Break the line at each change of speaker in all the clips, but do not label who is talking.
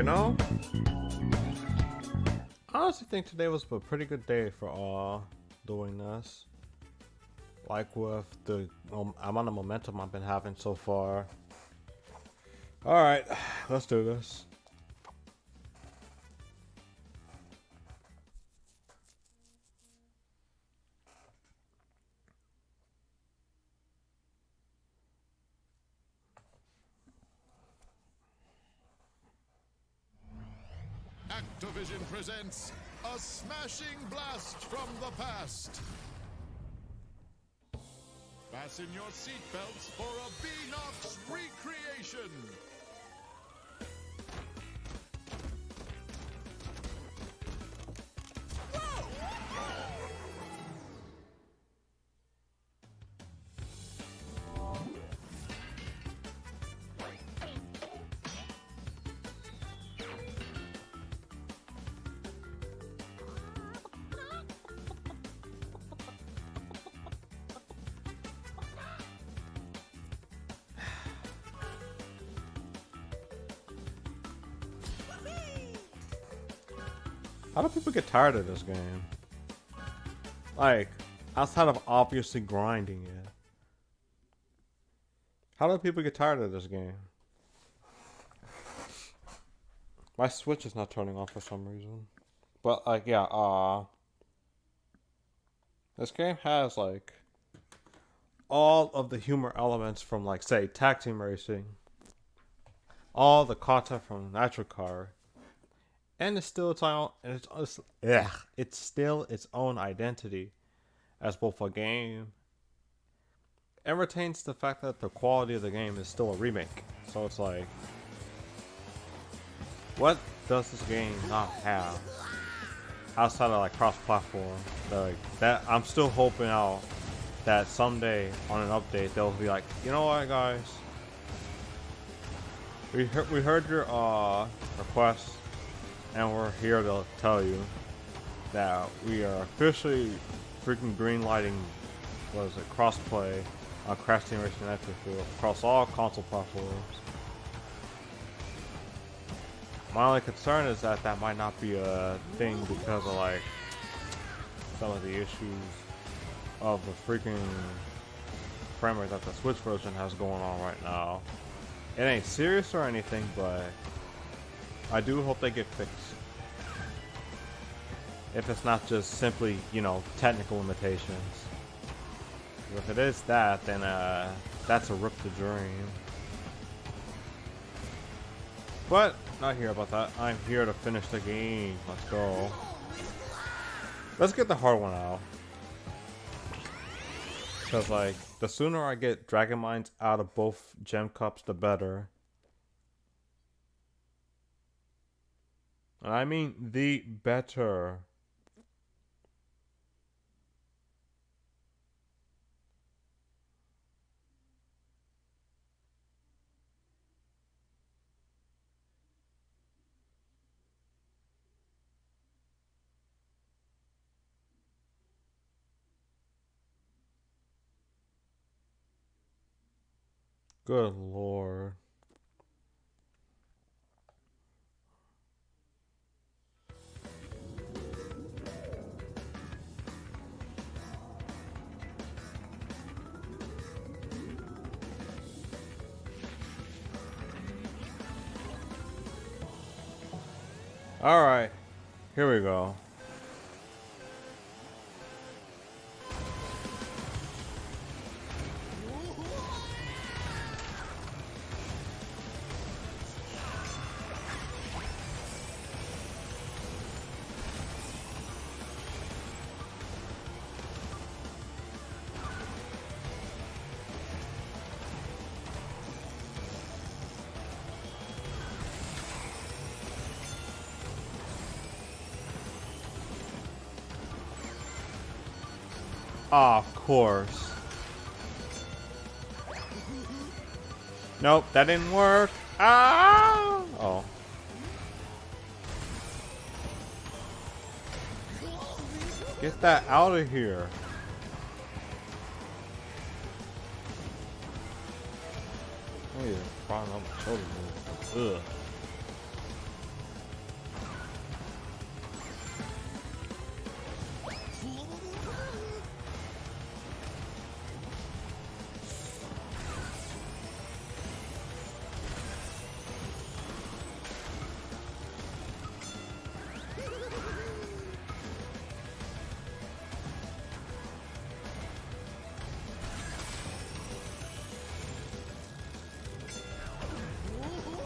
You know, I honestly think today was a pretty good day for doing this. Like with the amount of momentum I've been having so far. Alright, let's do this.
Activision presents a smashing blast from the past. Fasten your seatbelts for a Beanox recreation.
How do people get tired of this game? Like, outside of obviously grinding it. How do people get tired of this game? My Switch is not turning off for some reason. But, like, yeah, this game has, like, all of the humor elements from, like, say, Tag Team Racing. All the content from Nitro, and it's still it's still its own identity as both a game and retains the fact that the quality of the game is still a remake. So it's like, what does this game not have outside of like cross-platform? Like that, I'm still hoping out that someday on an update they'll be like, you know what, guys, we heard your request. And we're here to tell you that we are officially freaking greenlighting, what is it, crossplay on Crash Team Racing Nitro across all console platforms. My only concern is that that might not be a thing because of like some of the issues of the freaking frame rate that the Switch version has going on right now. It ain't serious or anything, but I do hope they get fixed. If it's not just simply, you know, technical limitations. If it is that, then that's a rip to dream. But, not here about that. I'm here to finish the game. Let's go. Let's get the hard one out. Because, like, the sooner I get Dragon Mines out of both gem cups, the better. I mean, the better. Good lord. Alright, here we go. Of course. Nope, that didn't work. Ah! Oh. Get that out of here. Oh yeah, crawling up the shoulder. Ugh.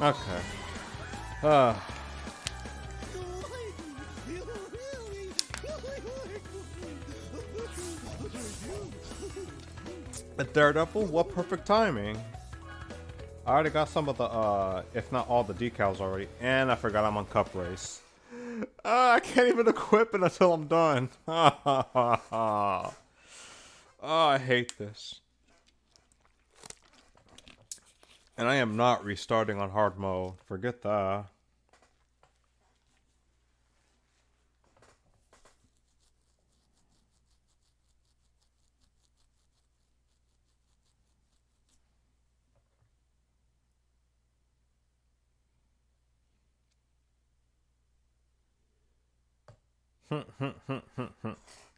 Okay. Uh, a Daredevil? What perfect timing. I already got some of the, if not all the decals already. And I forgot I'm on Cup Race. I can't even equip it until I'm done. Oh, I hate this. And I am not restarting on hard mode. Forget that.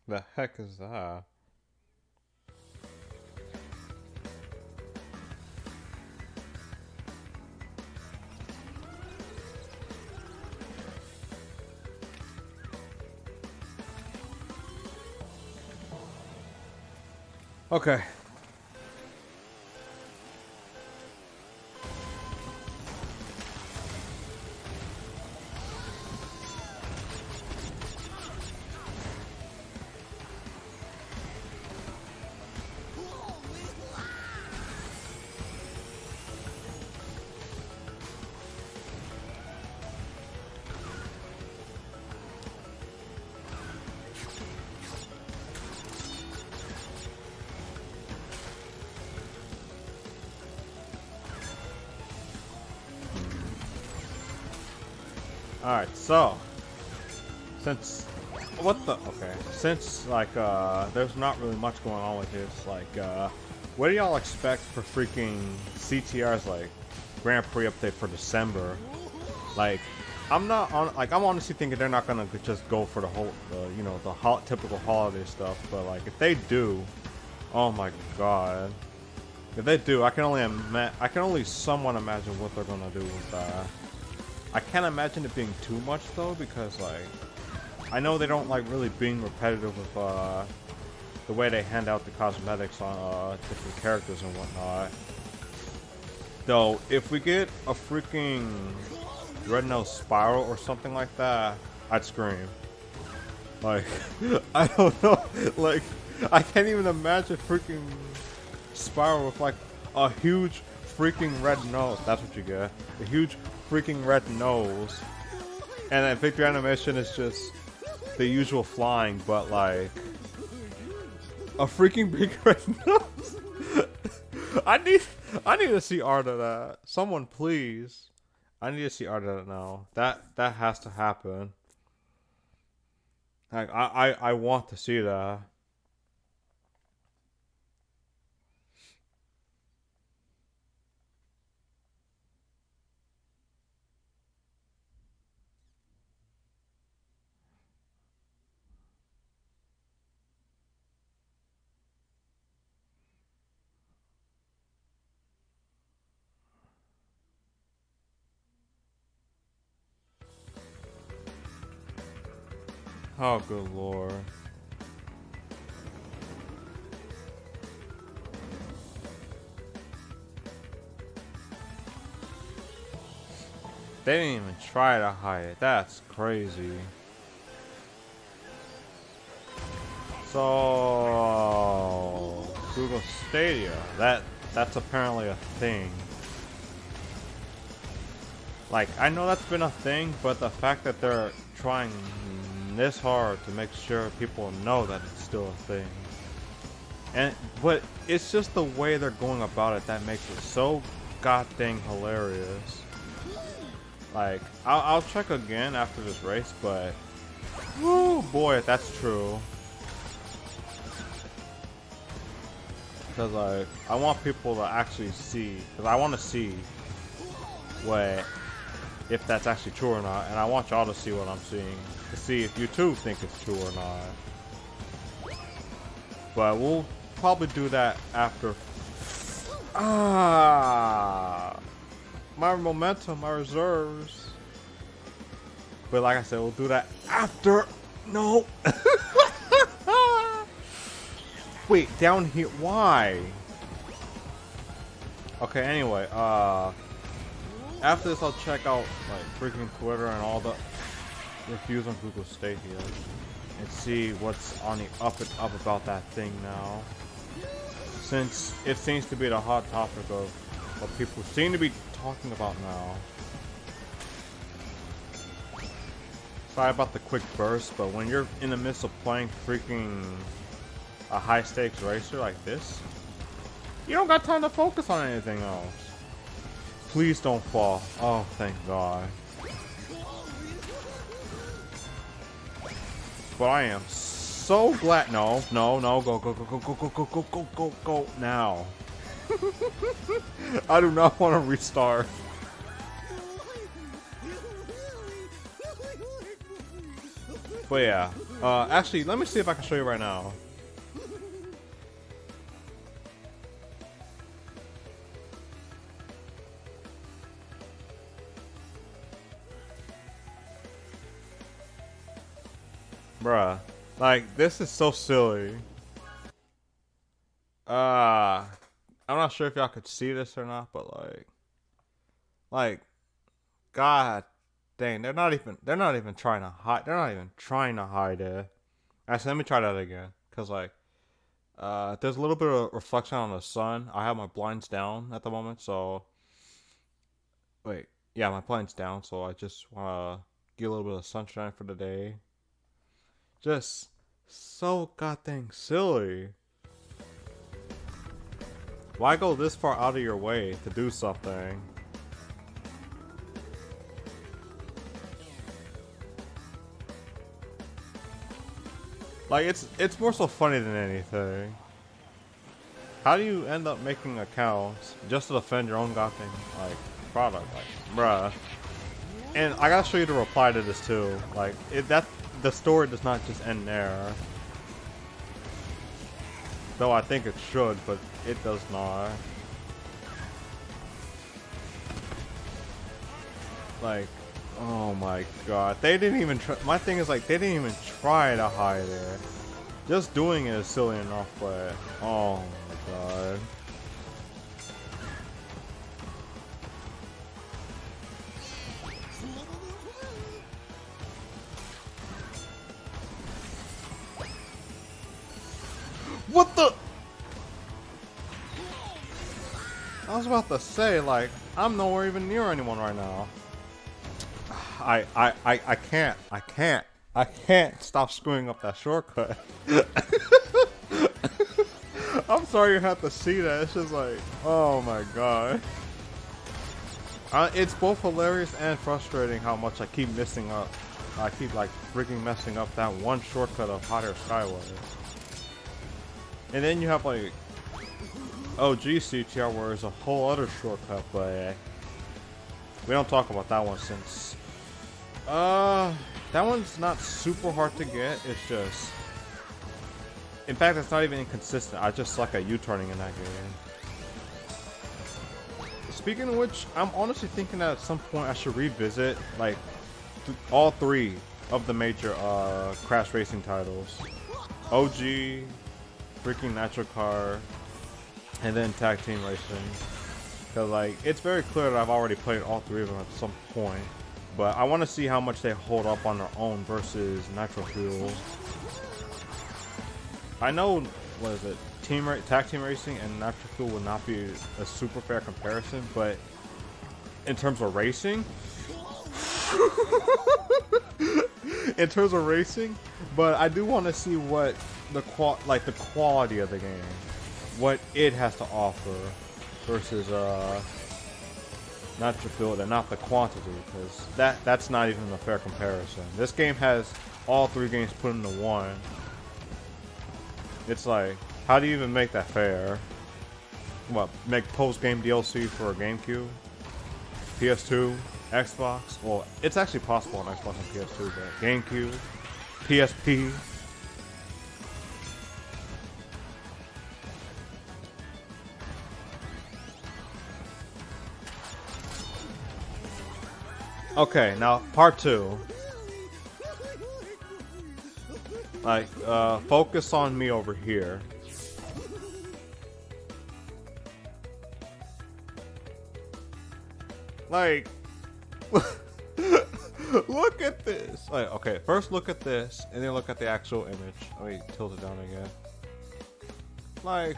The heck is that? Okay. Alright, so since since like there's not really much going on with this, like what do y'all expect for freaking CTR's like Grand Prix update for December? Like I'm honestly thinking they're not gonna just go for the whole you know, the typical holiday stuff, but like if they do, oh my god. If they do, I can only somewhat imagine what they're gonna do with that. I can't imagine it being too much though, because like I know they don't like really being repetitive with the way they hand out the cosmetics on different characters and whatnot. Though, if we get a freaking Red Nose Spiral or something like that, I'd scream. Like, I don't know, like I can't even imagine freaking Spiral with like a huge freaking red nose. That's what you get. A huge freaking red nose. And then victory animation is just the usual flying, but like a freaking big red nose. I need to see art of that. Someone please. I need to see art of that now. That has to happen. Like I want to see that. Oh, good lord. They didn't even try to hide it. That's crazy. So Google Stadia. That's apparently a thing. Like, I know that's been a thing, but the fact that they're trying this hard to make sure people know that it's still a thing. But it's just the way they're going about it that makes it so goddamn hilarious. Like, I'll check again after this race, but oh boy, if that's true. Because like, I want people to actually see, because I want to see if that's actually true or not, and I want y'all to see what I'm seeing, to see if you too think it's true or not. But we'll probably do that after. My momentum, my reserves. But like I said, we'll do that after. No. Wait, down here. Why? Okay. Anyway, After this, I'll check out like freaking Twitter and all the reviews on Google Stadia and see what's on the up and up about that thing now. Since it seems to be the hot topic of what people seem to be talking about now. Sorry about the quick burst, but when you're in the midst of playing freaking a high stakes racer like this, you don't got time to focus on anything else. Please don't fall. Oh, thank God. But I am so glad. No, no, no. Go, go, go, go, go, go, go, go, go, go, go. Now. I do not want to restart. But yeah. Actually, let me see if I can show you right now. Bruh. Like, this is so silly. I'm not sure if y'all could see this or not, but like, God dang, they're not even trying to hide. They're not even trying to hide it. Actually, let me try that again, cause like, there's a little bit of reflection on the sun. I have my blinds down at the moment, so wait, yeah, my blinds down, so I just wanna get a little bit of sunshine for the day. Just so goddamn silly. Why go this far out of your way to do something? Like, it's more so funny than anything. How do you end up making accounts just to defend your own goddamn like product? Like, bruh. And I gotta show you the reply to this too. Like, the story does not just end there. Though I think it should, but it does not. Like, oh my God. They didn't even try. My thing is, like, they didn't even try to hide it. Just doing it is silly enough, but oh my God. What the? I was about to say, like, I'm nowhere even near anyone right now. I can't stop screwing up that shortcut. I'm sorry you have to see that. It's just like, oh my God. It's both hilarious and frustrating how much I keep messing up. I keep like freaking messing up that one shortcut of Hot Air Skyway. And then you have like OG CTR where there's a whole other shortcut, but we don't talk about that one since that one's not super hard to get. It's just, in fact, it's not even inconsistent. I just suck at U-turning in that game. Speaking of which, I'm honestly thinking that at some point I should revisit like all three of the major Crash Racing titles: OG, freaking Nitro Car, and then Tag Team Racing. Cause like it's very clear that I've already played all three of them at some point, but I want to see how much they hold up on their own versus Nitro Fuel. I know, what is it, Tag Team Racing and Nitro Fuel will not be a super fair comparison, but in terms of racing, but I do want to see what the quality of the game, what it has to offer versus Nitro Fuel, and not the quantity, because that's not even a fair comparison. This game has all three games put into one. It's like, how do you even make that fair? What, make post-game DLC for a GameCube, PS2, Xbox? Well, it's actually possible on Xbox and PS2, but GameCube, PSP. Okay, now part two. Like, focus on me over here. Like, look at this. Like, okay, first look at this, and then look at the actual image. Let me tilt it down again. Like,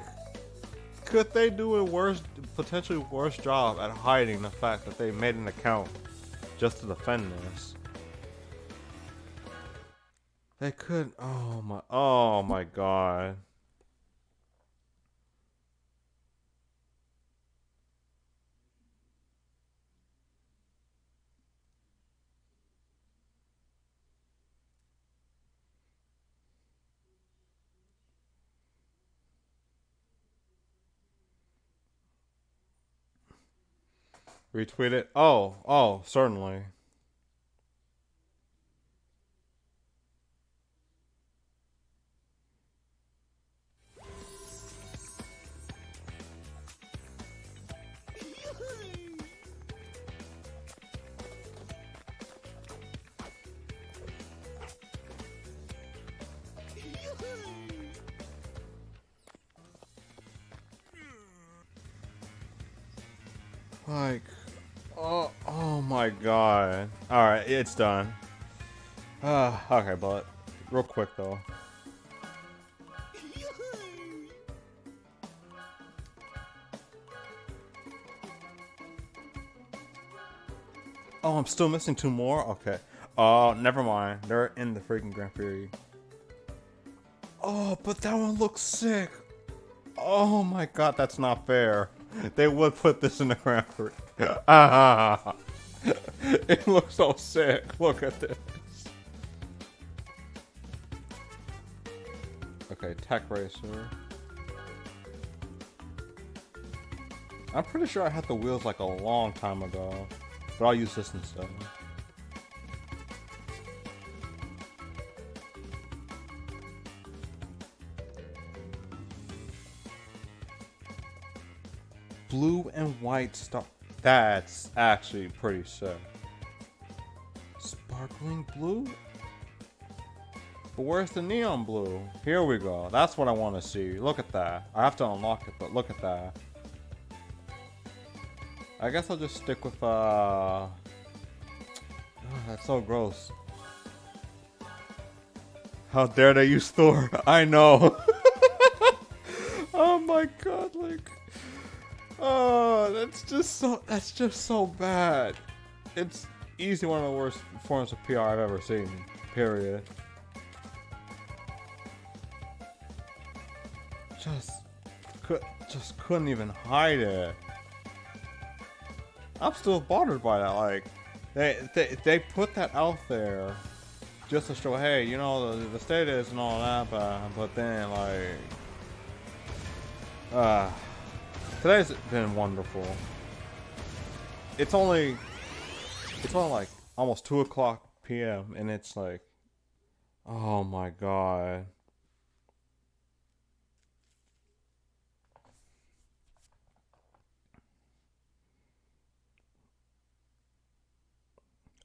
could they do a worse, potentially worse job at hiding the fact that they made an account just to defend this? They could. Oh my god. Retweet it. Oh, certainly. Like, oh my god. Alright, it's done. Okay, but real quick though. Oh, I'm still missing two more? Okay. Oh, never mind. They're in the freaking Grand Prix. Oh, but that one looks sick. Oh my god, that's not fair. They would put this in the Grand Prix. It looks so sick. Look at this. Okay, Tech Racer. I'm pretty sure I had the wheels like a long time ago, but I'll use this instead. Blue and white star. That's actually pretty sick. Sparkling blue? But where's the neon blue? Here we go. That's what I want to see. Look at that. I have to unlock it, but look at that. I guess I'll just stick with, oh, that's so gross. How dare they use Thor? I know. Oh my god, like... Oh, that's just so bad. It's easily one of the worst forms of PR I've ever seen. Period. Just couldn't even hide it. I'm still bothered by that. Like, they put that out there just to show, hey, you know, the status and all that, but then like, today's been wonderful. It's only like almost 2 o'clock p.m. and it's like, oh my god.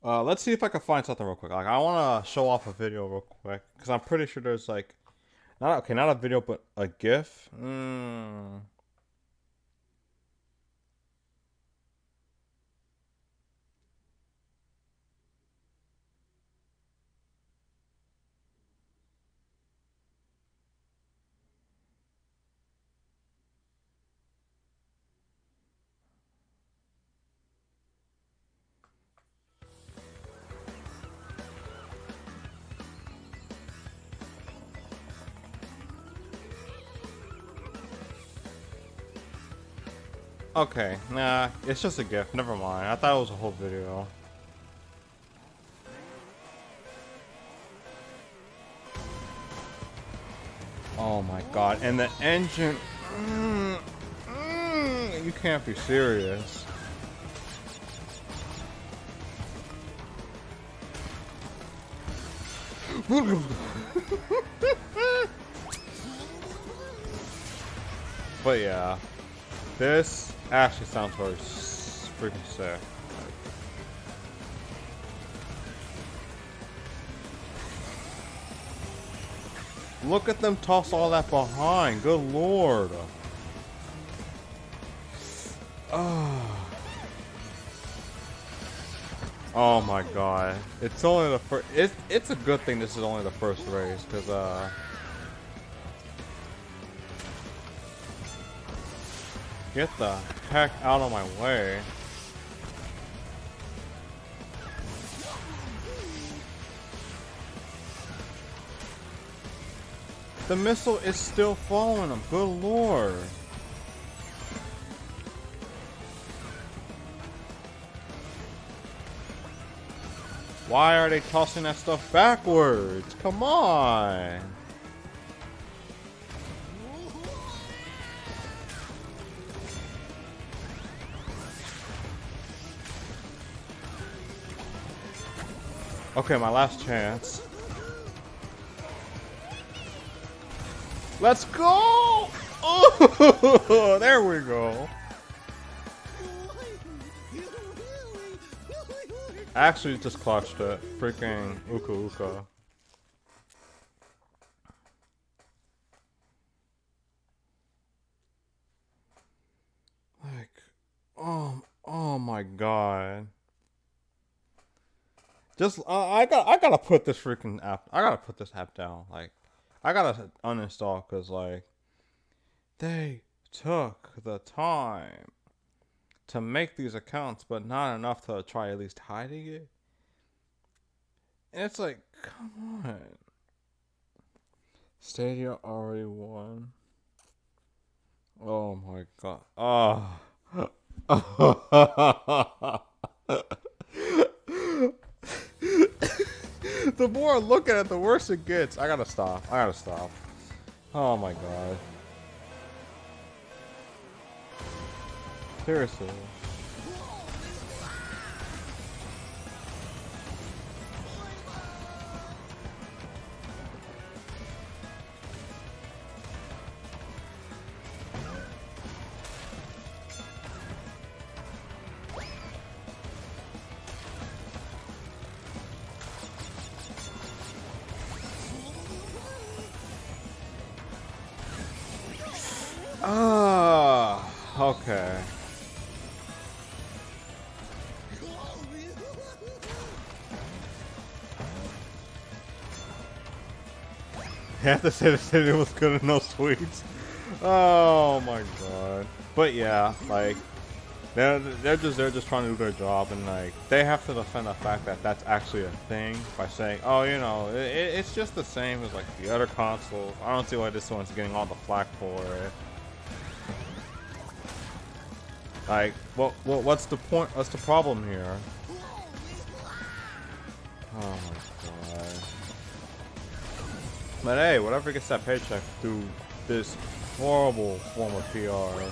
Let's see if I can find something real quick. Like, I want to show off a video real quick because I'm pretty sure there's like, not a video, but a GIF. Okay, nah, it's just a GIF. Never mind. I thought it was a whole video. Oh my god, and the engine. You can't be serious. But yeah, this actually sounds very freaking sick. Look at them toss all that behind. Good lord. Oh. Oh my god. It's only the first. It's a good thing this is only the first race, because, get the heck out of my way. The missile is still following him. Good lord. Why are they tossing that stuff backwards? Come on. Okay, my last chance. Let's go! Oh, there we go. Actually, just clutched it. Freaking Uka Uka. Like, oh my god. Just, I gotta put this freaking app. I gotta put this app down. Like, I gotta uninstall because, like, they took the time to make these accounts, but not enough to try at least hiding it. And it's like, come on. Stadia already won. Oh my god. Oh. The more I look at it, the worse it gets. I gotta stop. Oh my god. Seriously. Okay. I have to say the city was good and no sweets. Oh my god. But yeah, like they're just trying to do their job, and like they have to defend the fact that that's actually a thing by saying, oh, you know, it's just the same as like the other consoles. I don't see why this one's getting all the flack for it. Like, what's the point? What's the problem here? Oh my god. But hey, whatever gets that paycheck through this horrible form of PR.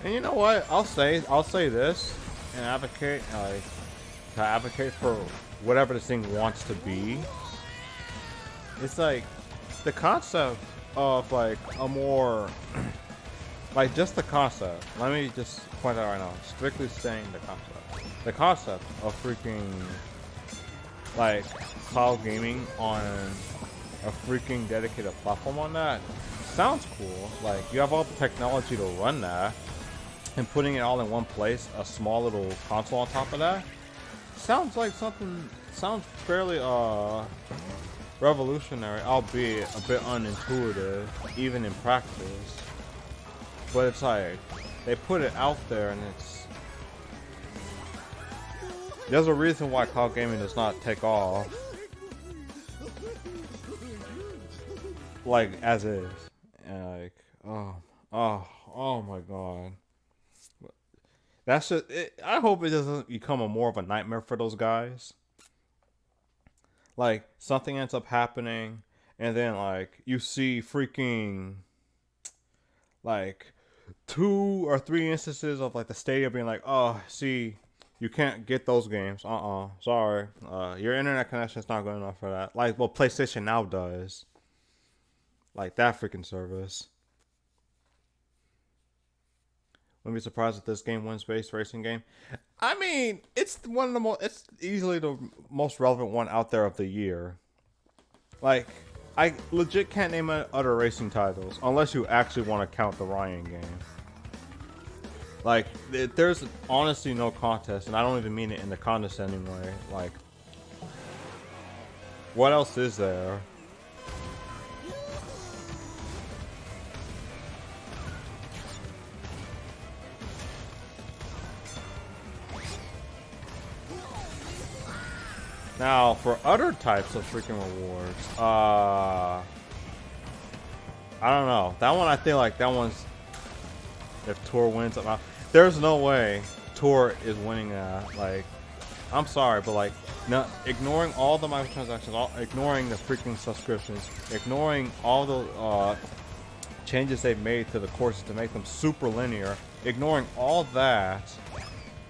And you know what? I'll say this and advocate to advocate for whatever this thing wants to be. It's like the concept of like a more like just the concept. Let me just point out right now. Strictly saying the concept. The concept of freaking like cloud gaming on a freaking dedicated platform on that sounds cool. Like you have all the technology to run that, and putting it all in one place, a small little console on top of that, sounds like something. Sounds fairly revolutionary, albeit a bit unintuitive, even in practice. But it's like they put it out there, and there's a reason why cloud gaming does not take off like as is. And like, oh my god. That's just. I hope it doesn't become more of a nightmare for those guys. Like something ends up happening, and then like you see freaking like 2 or 3 instances of like the Stadia being like, oh, see, you can't get those games. Sorry. Your internet connection is not good enough for that. Like what PlayStation Now does. Like that freaking service. Wouldn't be surprised if this game wins Space Racing game. I mean, it's one of the most. It's easily the most relevant one out there of the year. Like, I legit can't name other racing titles unless you actually want to count the Ryan game. Like, there's honestly no contest, and I don't even mean it in the condescending way. Like, what else is there? Now, for other types of freaking rewards, I don't know. That one, I feel like that one's, if Tour wins, there's no way Tour is winning that. Like, I'm sorry, but like, no, ignoring all the microtransactions, ignoring the freaking subscriptions, ignoring all the changes they've made to the courses to make them super linear, ignoring all that,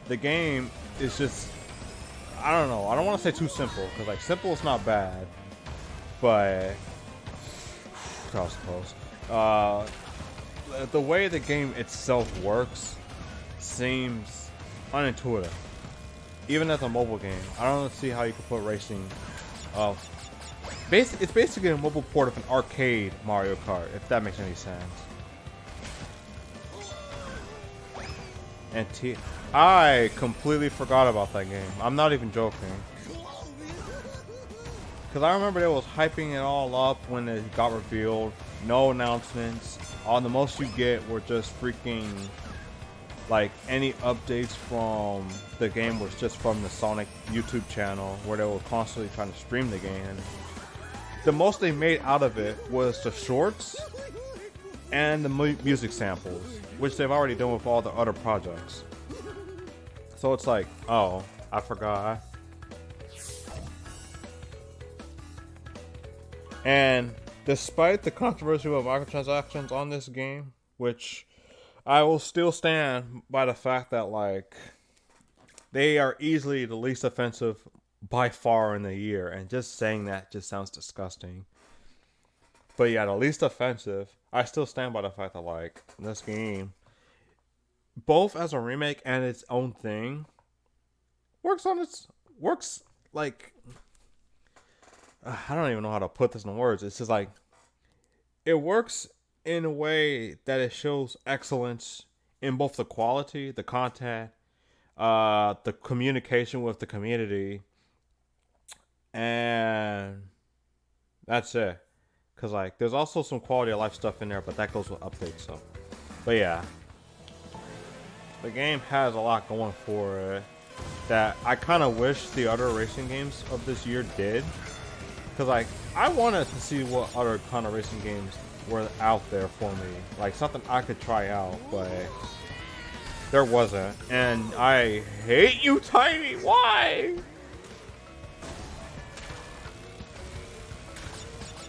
the game is just, I don't know. I don't want to say too simple, because like simple is not bad, but that was close. The way the game itself works seems unintuitive, even as a mobile game. I don't see how you could put racing. It's basically a mobile port of an arcade Mario Kart, if that makes any sense. And I completely forgot about that game. I'm not even joking. Because I remember they was hyping it all up when it got revealed. No announcements. All the most you get were just freaking, like, any updates from the game was just from the Sonic YouTube channel, where they were constantly trying to stream the game. The most they made out of it was the shorts and the music samples, which they've already done with all the other projects. So it's like, oh, I forgot. And despite the controversy with microtransactions on this game, which I will still stand by the fact that, like, they are easily the least offensive by far in the year, and just saying that just sounds disgusting. But yeah, the least offensive, I still stand by the fact that, like, this game, both as a remake and its own thing, works like, I don't even know how to put this in words. It's just like, it works in a way that it shows excellence in both the quality, the content, the communication with the community, and that's it. Cause like, there's also some quality of life stuff in there, but that goes with updates. So, but yeah, the game has a lot going for it that I kind of wish the other racing games of this year did. Cause like, I wanted to see what other kind of racing games were out there for me, like something I could try out, but there wasn't. And I hate you, Tiny. Why?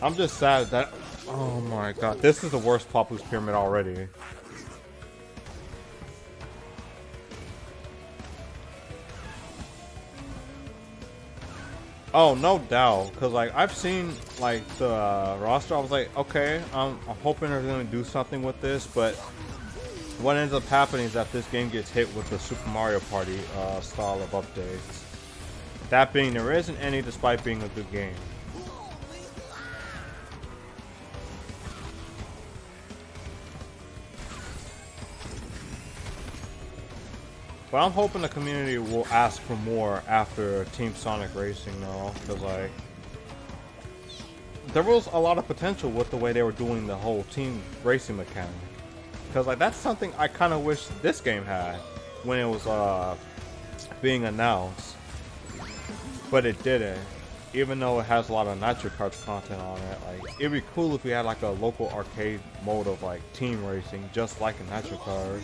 I'm just sad that, oh my god, this is the worst Papu's Pyramid already. Oh, no doubt, because like, I've seen like the roster, I was like, okay, I'm hoping they're going to do something with this, but what ends up happening is that this game gets hit with the Super Mario Party style of updates. That being, there isn't any despite being a good game. But I'm hoping the community will ask for more after Team Sonic Racing, though, because like, there was a lot of potential with the way they were doing the whole team racing mechanic. Because like, that's something I kind of wish this game had when it was being announced, but it didn't. Even though it has a lot of Nitro Cards content on it, like, it'd be cool if we had like a local arcade mode of like team racing, just like a Nitro Card.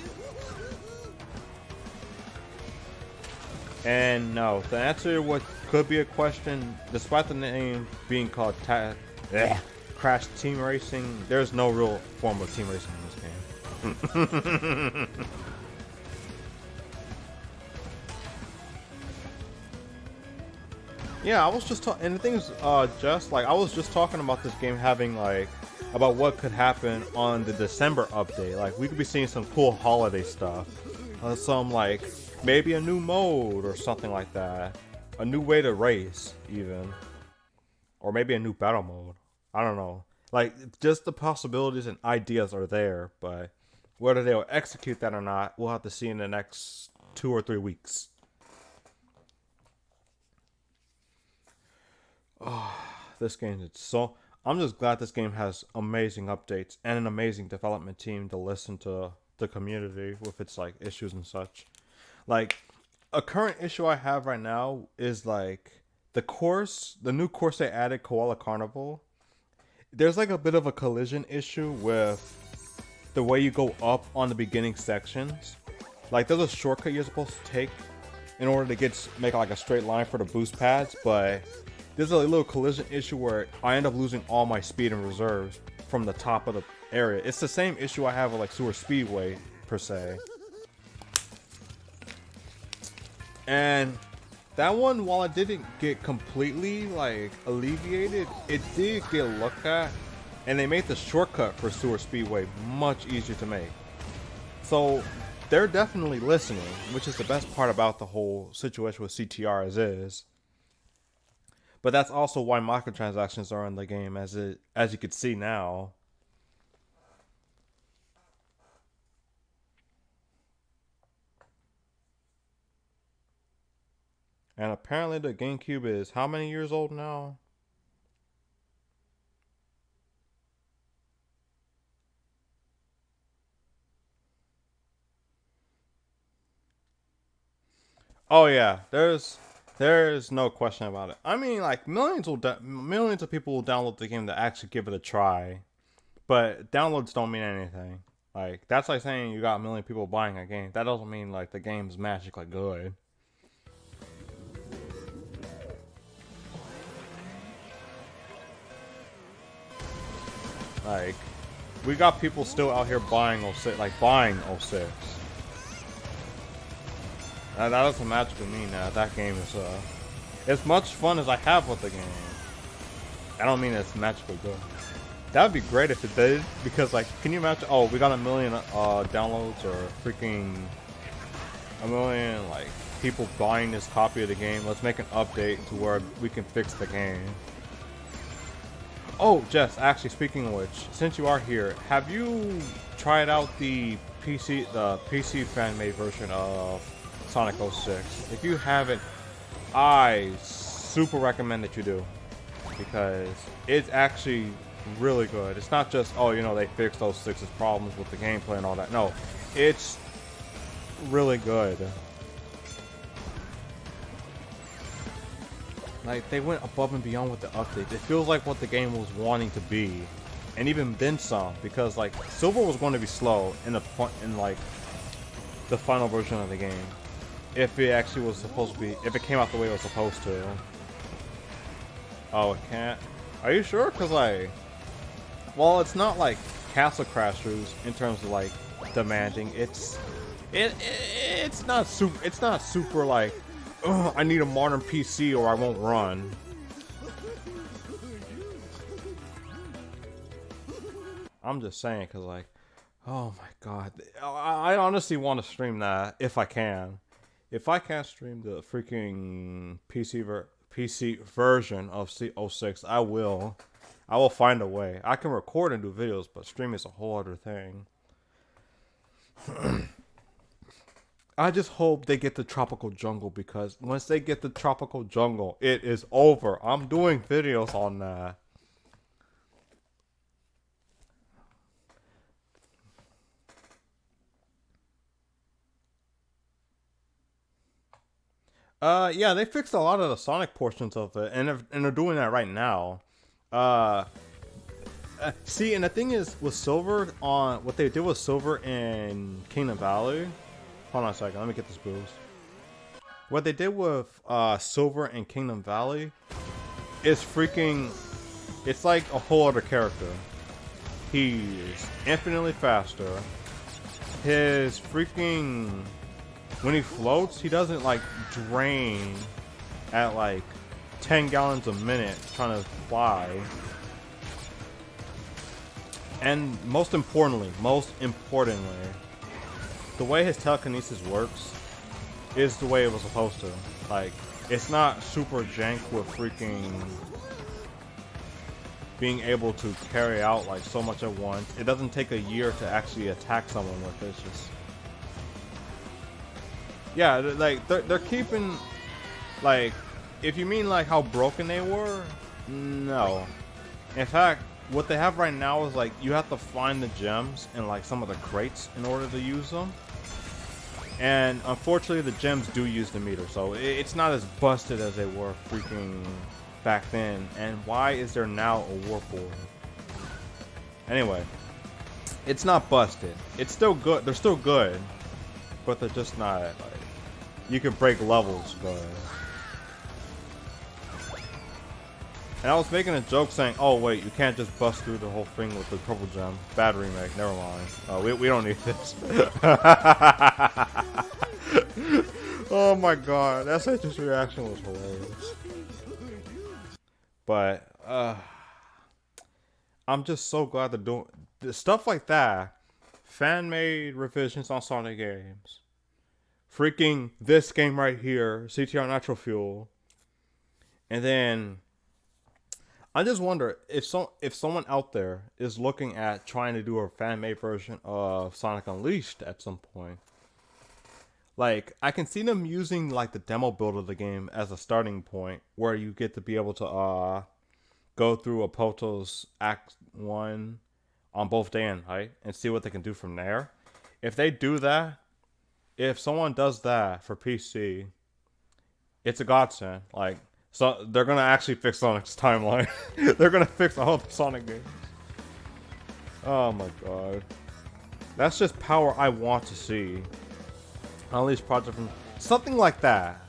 And no, to answer what could be a question, despite the name being called Crash Team Racing, there's no real form of team racing in this game. Yeah, I was just talking, and the thing is, just like, I was just talking about this game having like, about what could happen on the December update. Like, we could be seeing some cool holiday stuff, some like Maybe a new mode or something like that. A new way to race, even. Or maybe a new battle mode. I don't know. Like, just the possibilities and ideas are there, but whether they'll execute that or not, we'll have to see in the next 2 or 3 weeks. Oh, this game is so... I'm just glad this game has amazing updates and an amazing development team to listen to the community with its, like, issues and such. Like, a current issue I have right now is, like, the new course they added, Koala Carnival. There's, like, a bit of a collision issue with the way you go up on the beginning sections. Like, there's a shortcut you're supposed to take in order to make like a straight line for the boost pads, but there's a little collision issue where I end up losing all my speed and reserves from the top of the area. It's the same issue I have with like Sewer Speedway per se. And that one, while it didn't get completely like alleviated, it did get looked at, and they made the shortcut for Sewer Speedway much easier to make. So they're definitely listening, which is the best part about the whole situation with CTR as is. But that's also why microtransactions are in the game, as you can see now. And apparently the GameCube is how many years old now? Oh yeah, there's no question about it. I mean, like millions of people will download the game to actually give it a try, but downloads don't mean anything. Like that's like saying you got a million people buying a game. That doesn't mean like the game's magically good. Like we got people still out here buying 06, like buying 06. That doesn't magically mean that game is as much fun as I have with the game. I don't mean it's magically good. That would be great if it did, because like, can you imagine? Oh, we got a million downloads, or freaking a million like people buying this copy of the game. Let's make an update to where we can fix the game. Oh, Jess, actually, speaking of which, since you are here, have you tried out the PC fan-made version of Sonic 06? If you haven't, I super recommend that you do, because it's actually really good. It's not just, oh, you know, they fixed 06's problems with the gameplay and all that. No, it's really good. Like, they went above and beyond with the update. It feels like what the game was wanting to be, and even then some, because like Silver was going to be slow in like the final version of the game. If it actually was supposed to be, if it came out the way it was supposed to. Oh, it can't? Are you sure? Because, like, well, it's not like Castle Crashers in terms of, like, demanding. It's not super, like, ugh, I need a modern PC or I won't run. I'm just saying, because, like, oh my god. I honestly want to stream that if I can. If I can't stream the freaking PC version of C06, I will. I will find a way. I can record and do videos, but stream is a whole other thing. I just hope they get the Tropical Jungle, because once they get the Tropical Jungle, it is over. I'm doing videos on that. Yeah, they fixed a lot of the Sonic portions of it, and they're doing that right now. See, and the thing is, with Silver, on what they did with Silver in Kingdom Valley. Hold on a second, let me get this boost. What they did with Silver in Kingdom Valley is freaking. It's like a whole other character. He's infinitely faster. His freaking. When he floats, he doesn't like drain at like 10 gallons a minute trying to fly. And most importantly, the way his telekinesis works is the way it was supposed to. Like, it's not super jank with freaking being able to carry out like so much at once. It doesn't take a year to actually attack someone with it. It's just, yeah, like they're keeping, like, if you mean like how broken they were, no. In fact, what they have right now is like you have to find the gems in like some of the crates in order to use them. And unfortunately, the gems do use the meter, so it's not as busted as they were freaking back then. And why is there now a warp orb? Anyway, it's not busted. It's still good. They're still good, but they're just not like, you can break levels, but. And I was making a joke saying, "Oh wait, you can't just bust through the whole thing with the purple gem." Bad remake. Never mind. We don't need this. Oh my god, that Sage's reaction was hilarious. But I'm just so glad they're doing stuff like that. Fan-made revisions on Sonic games. Freaking this game right here, CTR Nitro Fuel, and then. I just wonder if someone out there is looking at trying to do a fan-made version of Sonic Unleashed at some point. Like, I can see them using like the demo build of the game as a starting point, where you get to be able to go through Apoto's Act 1 on both day and night and see what they can do from there. If they do that, if someone does that for PC, it's a godsend. Like. So they're gonna actually fix Sonic's timeline. They're gonna fix all the Sonic games. Oh my god, that's just power I want to see. Unleash Project from something like that,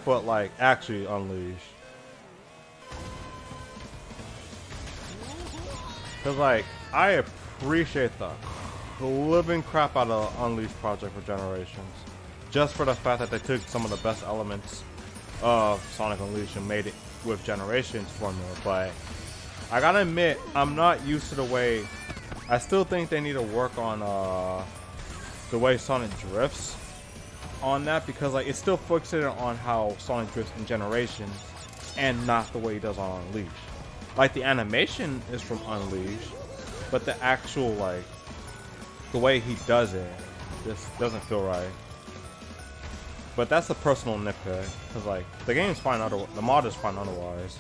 but like actually Unleash. Cause like I appreciate the living crap out of Unleash Project for Generations, just for the fact that they took some of the best elements of Sonic Unleashed and made it with Generations formula. But I gotta admit, I'm not used to the way. I still think they need to work on the way Sonic drifts on that, because like it's still fixated on how Sonic drifts in Generations and not the way he does on Unleashed. Like the animation is from Unleashed, but the actual like the way he does it just doesn't feel right. But that's a personal nitpick, because like the game's fine the mod is fine otherwise.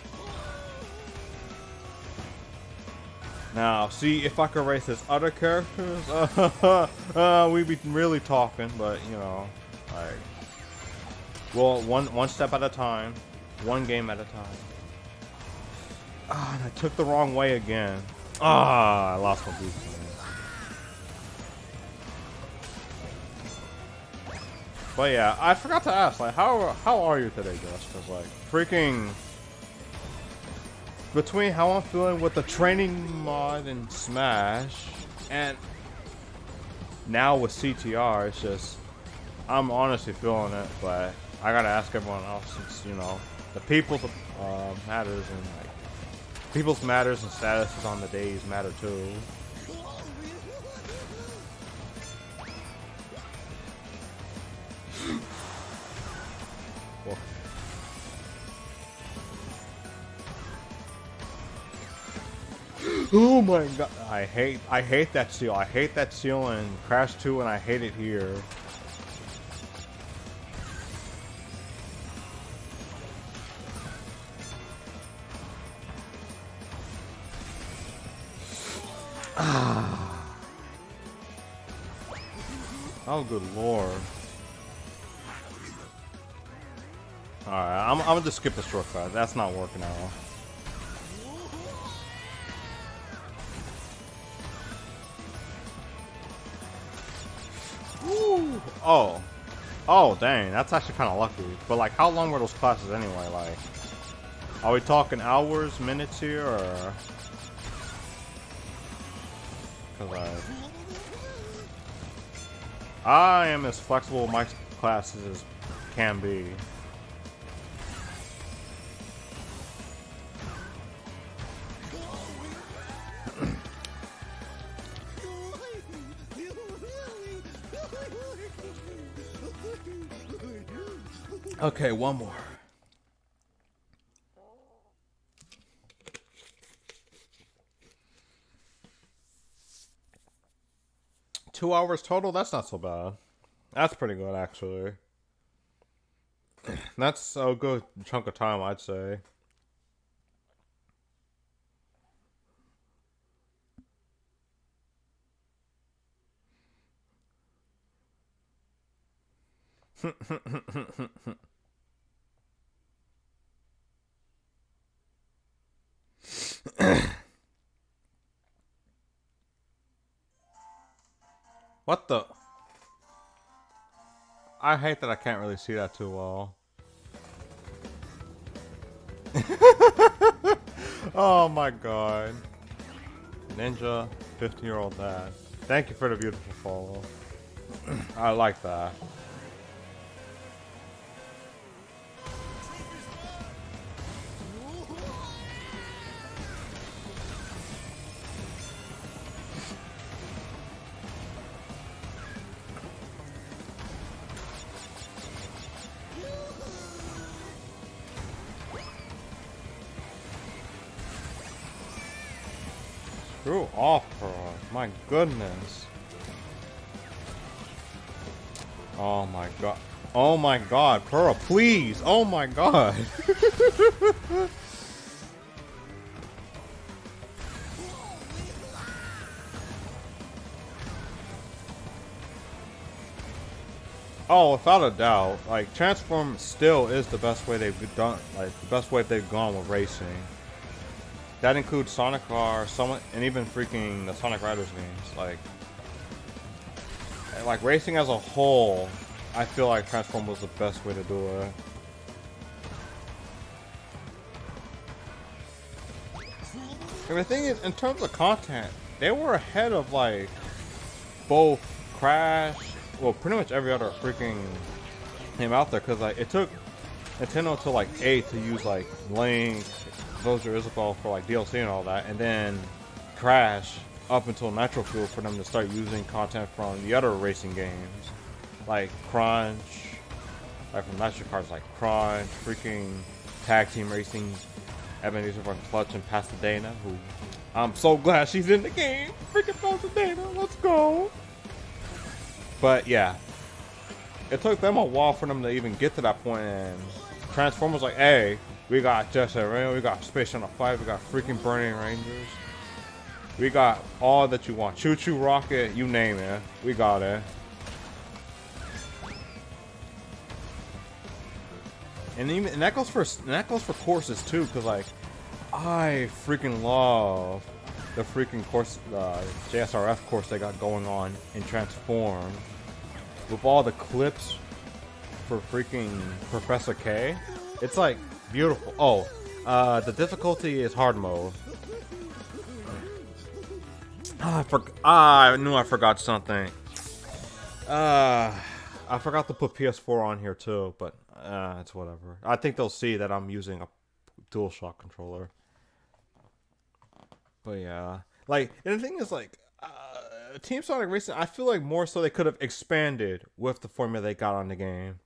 Now, see if I could race his other characters. We'd be really talking, but you know, like, well, one step at a time, one game at a time. And I took the wrong way again. I lost my boost. But yeah, I forgot to ask, like, how are you today, Josh? Because, like, freaking, between how I'm feeling with the training mod in Smash, and now with CTR, it's just, I'm honestly feeling it, but I gotta ask everyone else, since, you know, the people's matters, and, like, people's matters and statuses on the days matter, too. Oh my god, I hate that seal. I hate that seal in Crash 2, and I hate it here. Oh good lord. Alright, I'm gonna just skip the shortcut. That's not working at all. Woo. Oh, dang, that's actually kind of lucky. But like, how long were those classes anyway? Like, are we talking hours, minutes here, or? Cause I am as flexible with my classes as can be. Okay, one more. $2 total? That's not so bad. That's pretty good, actually. That's a good chunk of time, I'd say. What the? I hate that I can't really see that too well. Oh my god. Ninja, 15-year-old dad. Thank you for the beautiful follow. I like that. Screw off, bro. My goodness. Oh my god. Oh my god, Pearl, please. Oh my god. Oh, without a doubt. Like, Transform still is the best way they've done, like, the best way they've gone with racing. That includes Sonic R, and even freaking the Sonic Riders games. Like racing as a whole, I feel like Transform was the best way to do it. And the thing is, in terms of content, they were ahead of like both Crash, well, pretty much every other freaking game out there, because like it took Nintendo to like 8 to use like Link, Bowser, Isabelle for like DLC and all that, and then Crash up until Nitro Fuel for them to start using content from the other racing games, like Crunch, like from Nitro Cards, like Crunch, freaking Tag Team Racing, Ebenezer from Clutch and Pasadena, who I'm so glad she's in the game. Freaking Pasadena, let's go. But yeah, it took them a while for them to even get to that point, and Transformers was like, hey, we got Jet Set Radio, we got Space Channel 5, we got freaking Burning Rangers. We got all that you want. Choo Choo Rocket, you name it. We got it. And that goes for courses too, because like I freaking love the freaking course, JSRF course they got going on in Transform, with all the clips for freaking Professor K. It's like beautiful. Oh, the difficulty is hard mode. I knew I forgot something. I forgot to put PS4 on here too, but it's whatever. I think they'll see that I'm using a DualShock controller. But yeah, like, and the thing is, like, Team Sonic Racing, I feel like more so they could have expanded with the formula they got on the game.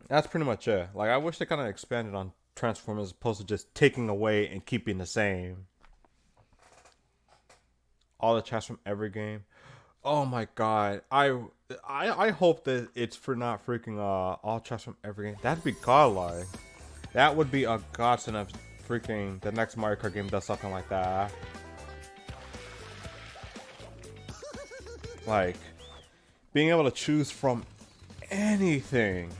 That's pretty much it. Like, I wish they kind of expanded on Transform as opposed to just taking away and keeping the same. All the chats from every game. Oh my god. I hope that it's for not freaking all chats from every game. That'd be godlike. That would be a godsend if freaking the next Mario Kart game does something like that. Like being able to choose from anything.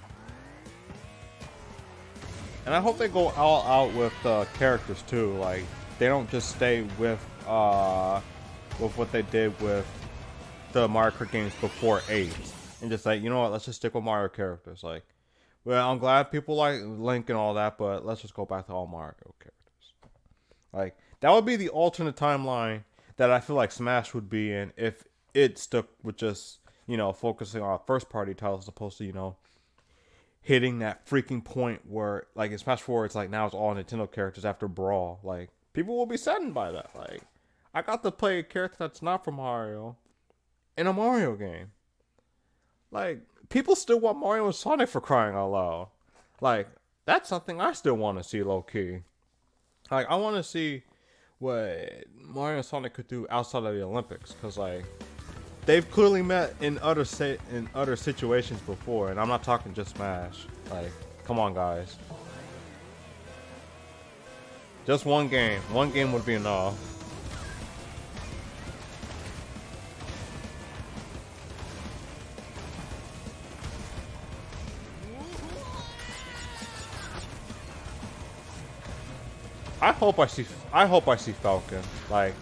And I hope they go all out with characters too. Like they don't just stay with what they did with the Mario Kart games before 8, and just like, you know what, let's just stick with Mario characters. Like, well, I'm glad people like Link and all that, but let's just go back to all Mario characters. Like that would be the alternate timeline that I feel like Smash would be in if it stuck with just, you know, focusing on first party titles as opposed to, you know, hitting that freaking point where, like, in Smash 4, it's like now it's all Nintendo characters after Brawl. Like, people will be saddened by that. Like, I got to play a character that's not from Mario in a Mario game. Like, people still want Mario and Sonic for crying out loud. Like, that's something I still want to see low key. Like, I want to see what Mario and Sonic could do outside of the Olympics, because like they've clearly met in other situations before, and I'm not talking just Smash. Like, come on, guys. Just one game. One game would be enough. I hope I see Falcon. Like,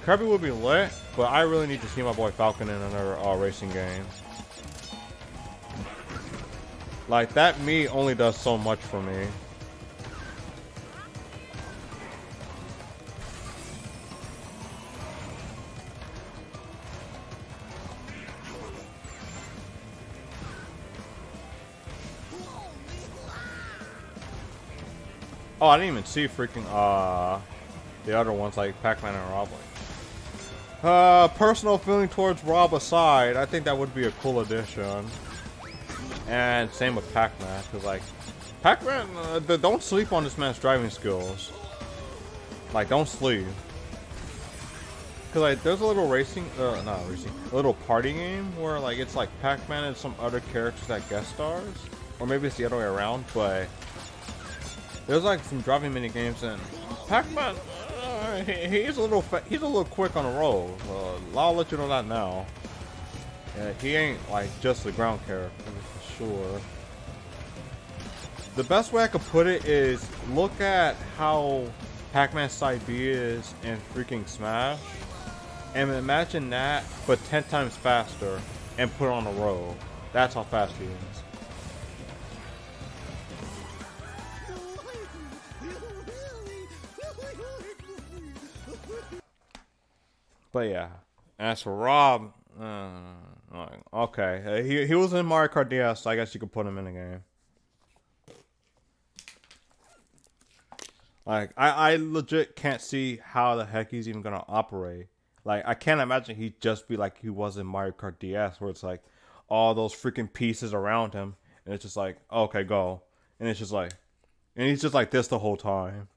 Kirby would be lit, but I really need to see my boy Falcon in another racing game. Like, that Mii only does so much for me. Oh, I didn't even see freaking the other ones like Pac-Man and Rob. Personal feeling towards Rob aside, I think that would be a cool addition. And same with Pac-Man, because like Pac-Man, don't sleep on this man's driving skills. Like, don't sleep. Cause like there's a little a little party game where like it's like Pac-Man and some other characters that guest stars, or maybe it's the other way around, but. There's like some driving mini games, and Pac-Man, he's a little quick on the road. I'll let you know that now. Yeah, he ain't like just a ground character for sure. The best way I could put it is look at how Pac-Man Side B is in freaking Smash, and imagine that but 10 times faster, and put it on the road. That's how fast he is. But yeah, as for Rob, okay, he was in Mario Kart DS, so I guess you could put him in the game. Like, I legit can't see how the heck he's even gonna operate. Like, I can't imagine he'd just be like he was in Mario Kart DS, where it's like all those freaking pieces around him, and it's just like, okay, go, and it's just like, and he's just like this the whole time.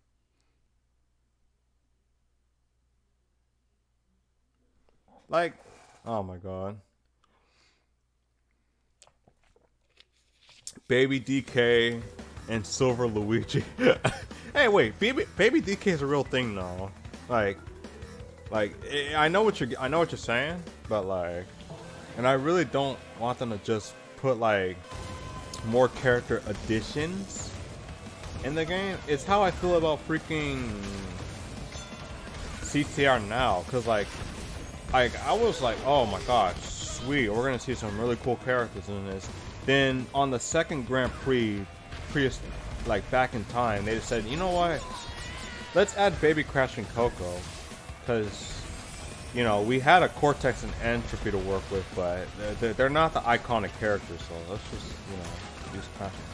Like, oh my god. Baby DK and Silver Luigi. Hey, wait, baby DK is a real thing now. Like, I know what you're saying, but like, and I really don't want them to just put like more character additions in the game. It's how I feel about freaking CTR now, cause like I was like, oh my god, sweet, we're gonna see some really cool characters in this. Then on the second Grand Prix, like back in time, they just said, you know what? Let's add Baby Crash and Coco, because you know we had a Cortex and Entropy to work with, but they're not the iconic characters. So let's just use Crash and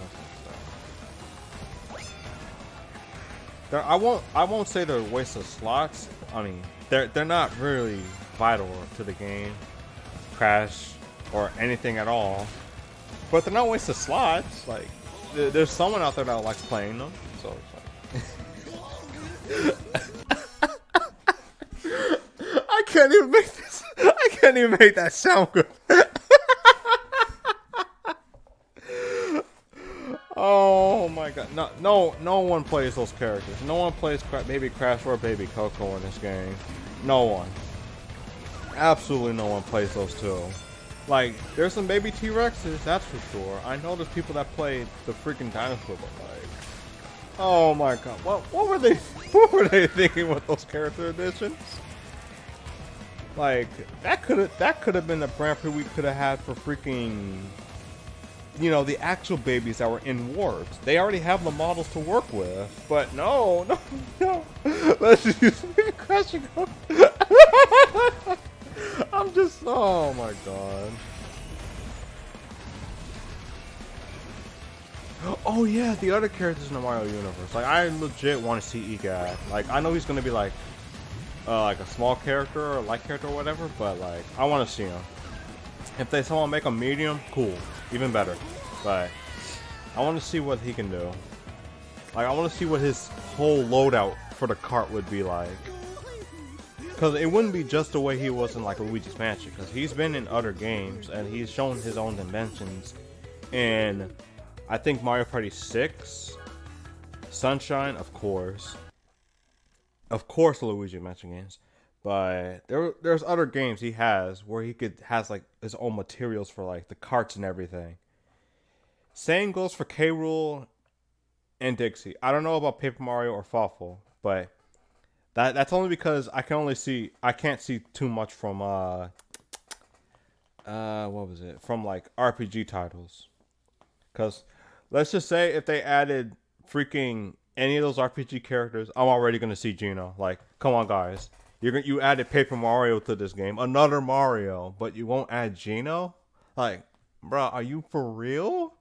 Coco. I won't say they're a waste of slots. I mean, they're not really vital to the game, Crash, or anything at all. But they're not waste of slots. Like, there's someone out there that likes playing them, so it's like I can't even make this. I can't even make that sound good. Oh my god! No one plays those characters. No one plays Baby Crash or Baby Coco in this game. No one. Absolutely no one plays those two. Like, there's some baby T-Rexes, that's for sure. I know there's people that play the freaking dinosaur, but like, oh my god, what were they thinking with those character additions? Like, that could have been the Grand Prix we could have had for freaking, the actual babies that were in warps. They already have the models to work with, but no. Let's just use Crash and Go. I'm just, oh my god. Oh yeah, the other characters in the Mario universe. Like, I legit want to see EGAD. Like, I know he's gonna be like a small character or a light character or whatever, but like, I want to see him. If they someone make him medium, cool. even better. But I want to see what he can do. Like, I want to see what his whole loadout for the cart would be like. Because it wouldn't be just the way he was in like Luigi's Mansion. Because he's been in other games and he's shown his own dimensions. And I think Mario Party 6, Sunshine, of course. Of course, the Luigi Mansion games. But there's other games he has where has like his own materials for like the carts and everything. Same goes for K. Rool and Dixie. I don't know about Paper Mario or Fawful, but that's only because I can't see too much from what was it? From like RPG titles. Cause let's just say if they added freaking any of those RPG characters, I'm already gonna see Gino. Like, come on guys. You added Paper Mario to this game, another Mario, but you won't add Gino? Like, bruh, are you for real?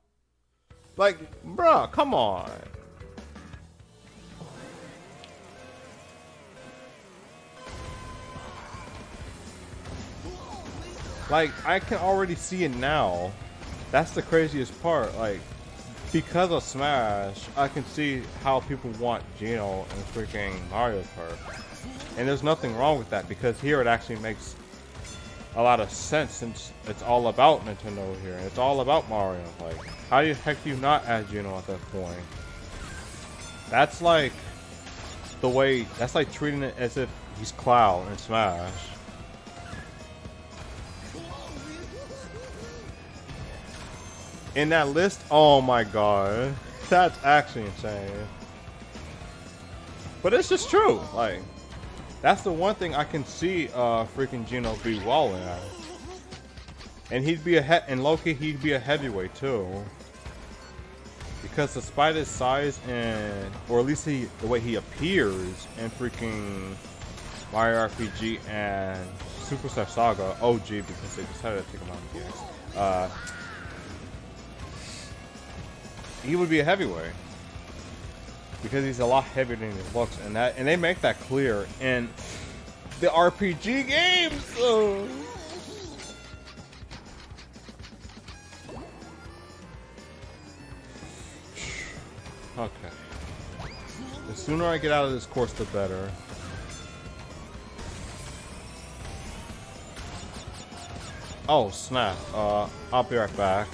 Like, bruh, come on. Like, I can already see it now. That's the craziest part. Like, because of Smash, I can see how people want Gino in freaking Mario Kart. And there's nothing wrong with that, because here it actually makes a lot of sense since it's all about Nintendo here. And it's all about Mario. Like, how the heck do you not add Gino at that point? That's like that's like treating it as if he's Cloud in Smash. In that list, oh my god, that's actually insane. But it's just true. Like, that's the one thing I can see freaking Gino be walling at. And he'd be and Loki, he'd be a heavyweight too. Because despite his size or at least the way he appears in freaking Mario RPG and Superstar Saga OG, because they decided to take him out of the games. He would be a heavyweight because he's a lot heavier than he looks, and they make that clear in the RPG games. Oh. Okay. The sooner I get out of this course, the better. Oh snap! I'll be right back.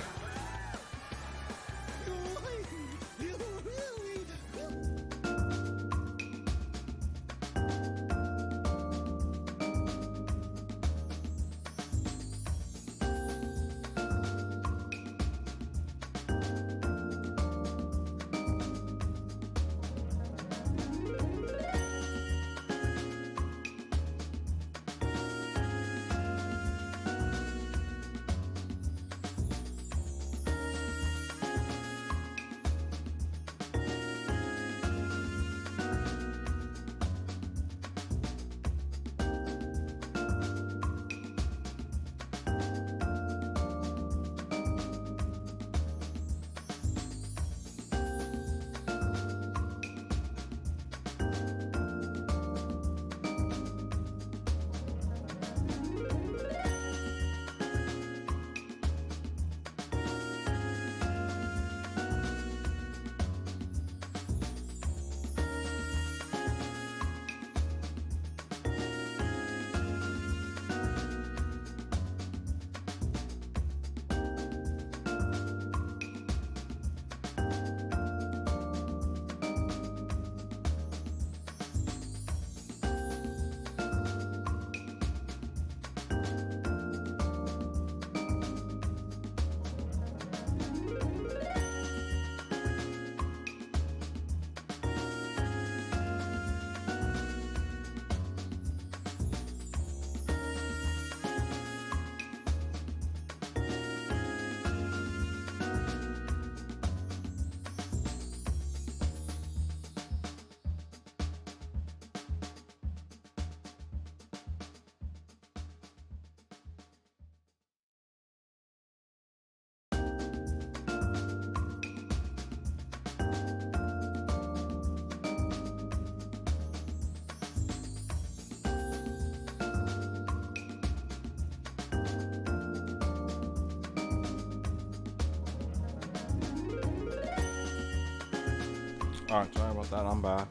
Alright, sorry about that. I'm back.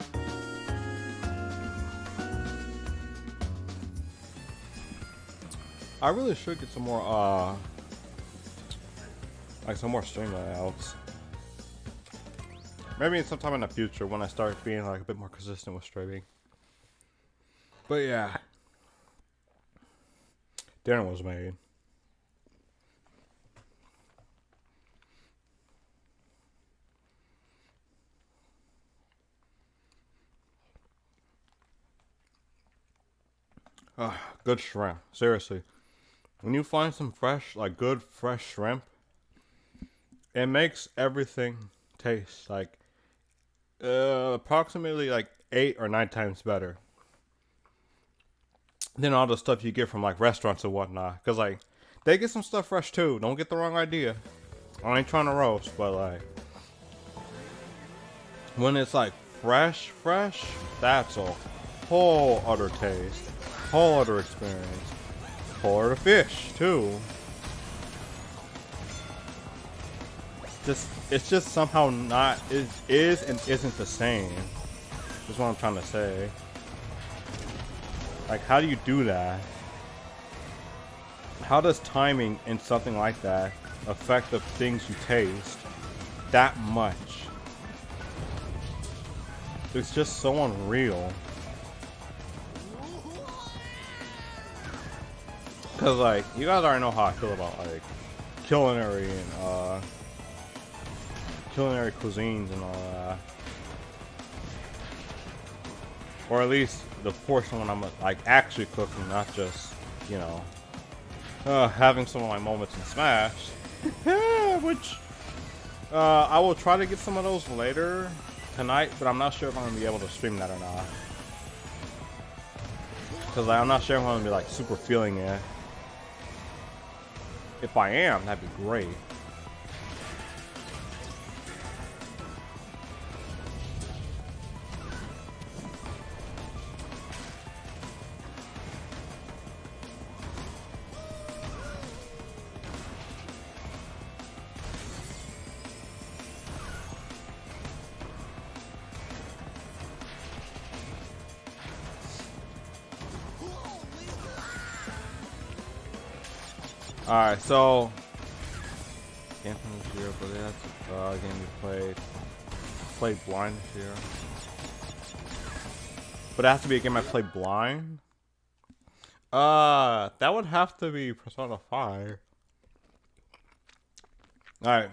I really should get some more, like some more stream layouts. Maybe sometime in the future when I start being like a bit more consistent with streaming. But yeah. Dinner was made. Good shrimp. Seriously. When you find some fresh, like good fresh shrimp, it makes everything taste like approximately like 8 or 9 times better than all the stuff you get from like restaurants and whatnot. Cause like they get some stuff fresh too. Don't get the wrong idea. I ain't trying to roast, but like when it's like fresh, that's a whole other taste, whole other experience, whole other fish too. It's just somehow not is and isn't the same. That's what I'm trying to say. Like, how do you do that? How does timing in something like that affect the things you taste that much? It's just so unreal. Cause like, you guys already know how I feel about like culinary and culinary cuisines and all that. Or at least the portion when I'm like actually cooking, not just, you know, having some of my moments in Smash. Which I will try to get some of those later tonight, but I'm not sure if I'm gonna be able to stream that or not. Cause like, I'm not sure if I'm gonna be like super feeling it. If I am, that'd be great. Alright, so game from this year, but that's a game we played blind this year. But it has to be a game I played blind. That would have to be Persona 5. Alright.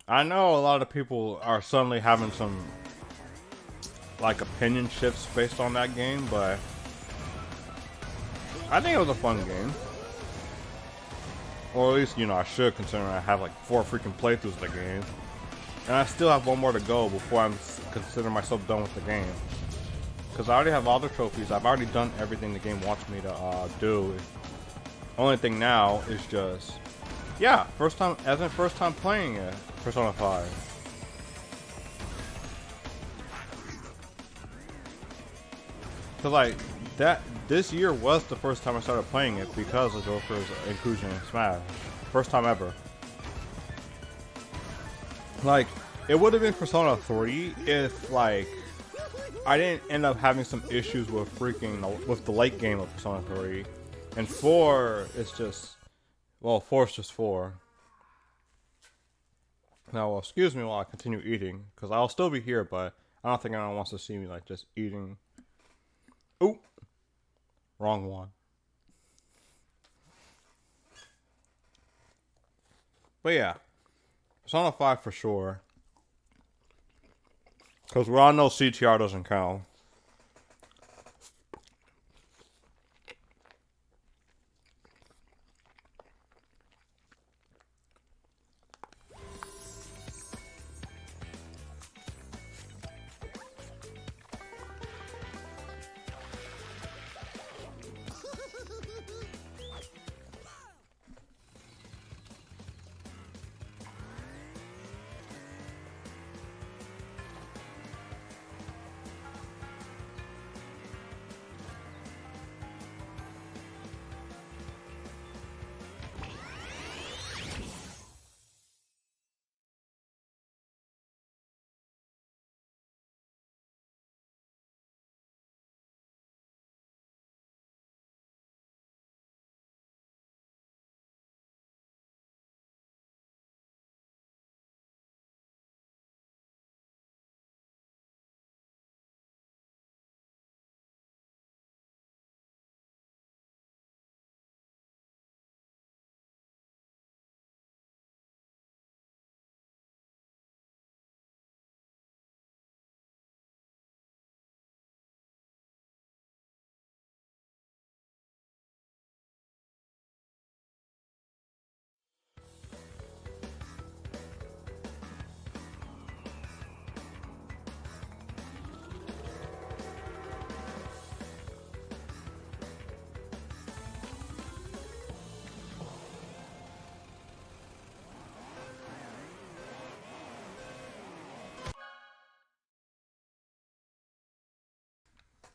I know a lot of people are suddenly having some like opinion shifts based on that game, but I think it was a fun game. Or at least, you know, I should, considering I have like 4 freaking playthroughs of the game. And I still have one more to go before I'm considering myself done with the game. Because I already have all the trophies. I've already done everything the game wants me to do. Only thing now is just, yeah, first time playing it, Persona 5. Cause like this year was the first time I started playing it because of Joker's inclusion in Smash. First time ever. Like, it would have been Persona 3 if like I didn't end up having some issues with with the late game of Persona 3. And 4 is just, well, 4 is just 4. Now, well, excuse me while I continue eating, because I'll still be here, but I don't think anyone wants to see me like just eating. Ooh, wrong one. But yeah, Persona 5 for sure. Because we all know CTR doesn't count.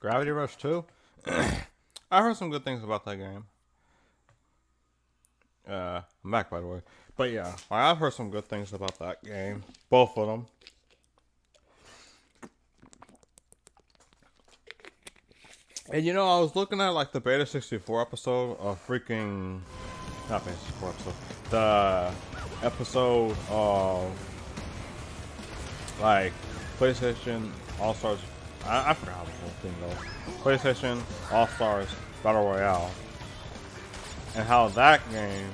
Gravity Rush 2? I heard some good things about that game. I'm back, by the way. But yeah, I've heard some good things about that game. Both of them. And you know, I was looking at like the Beta 64 episode of freaking... Not Beta 64 episode. The episode of... like, PlayStation All-Stars... I forgot the whole thing though. PlayStation All-Stars Battle Royale. And how that game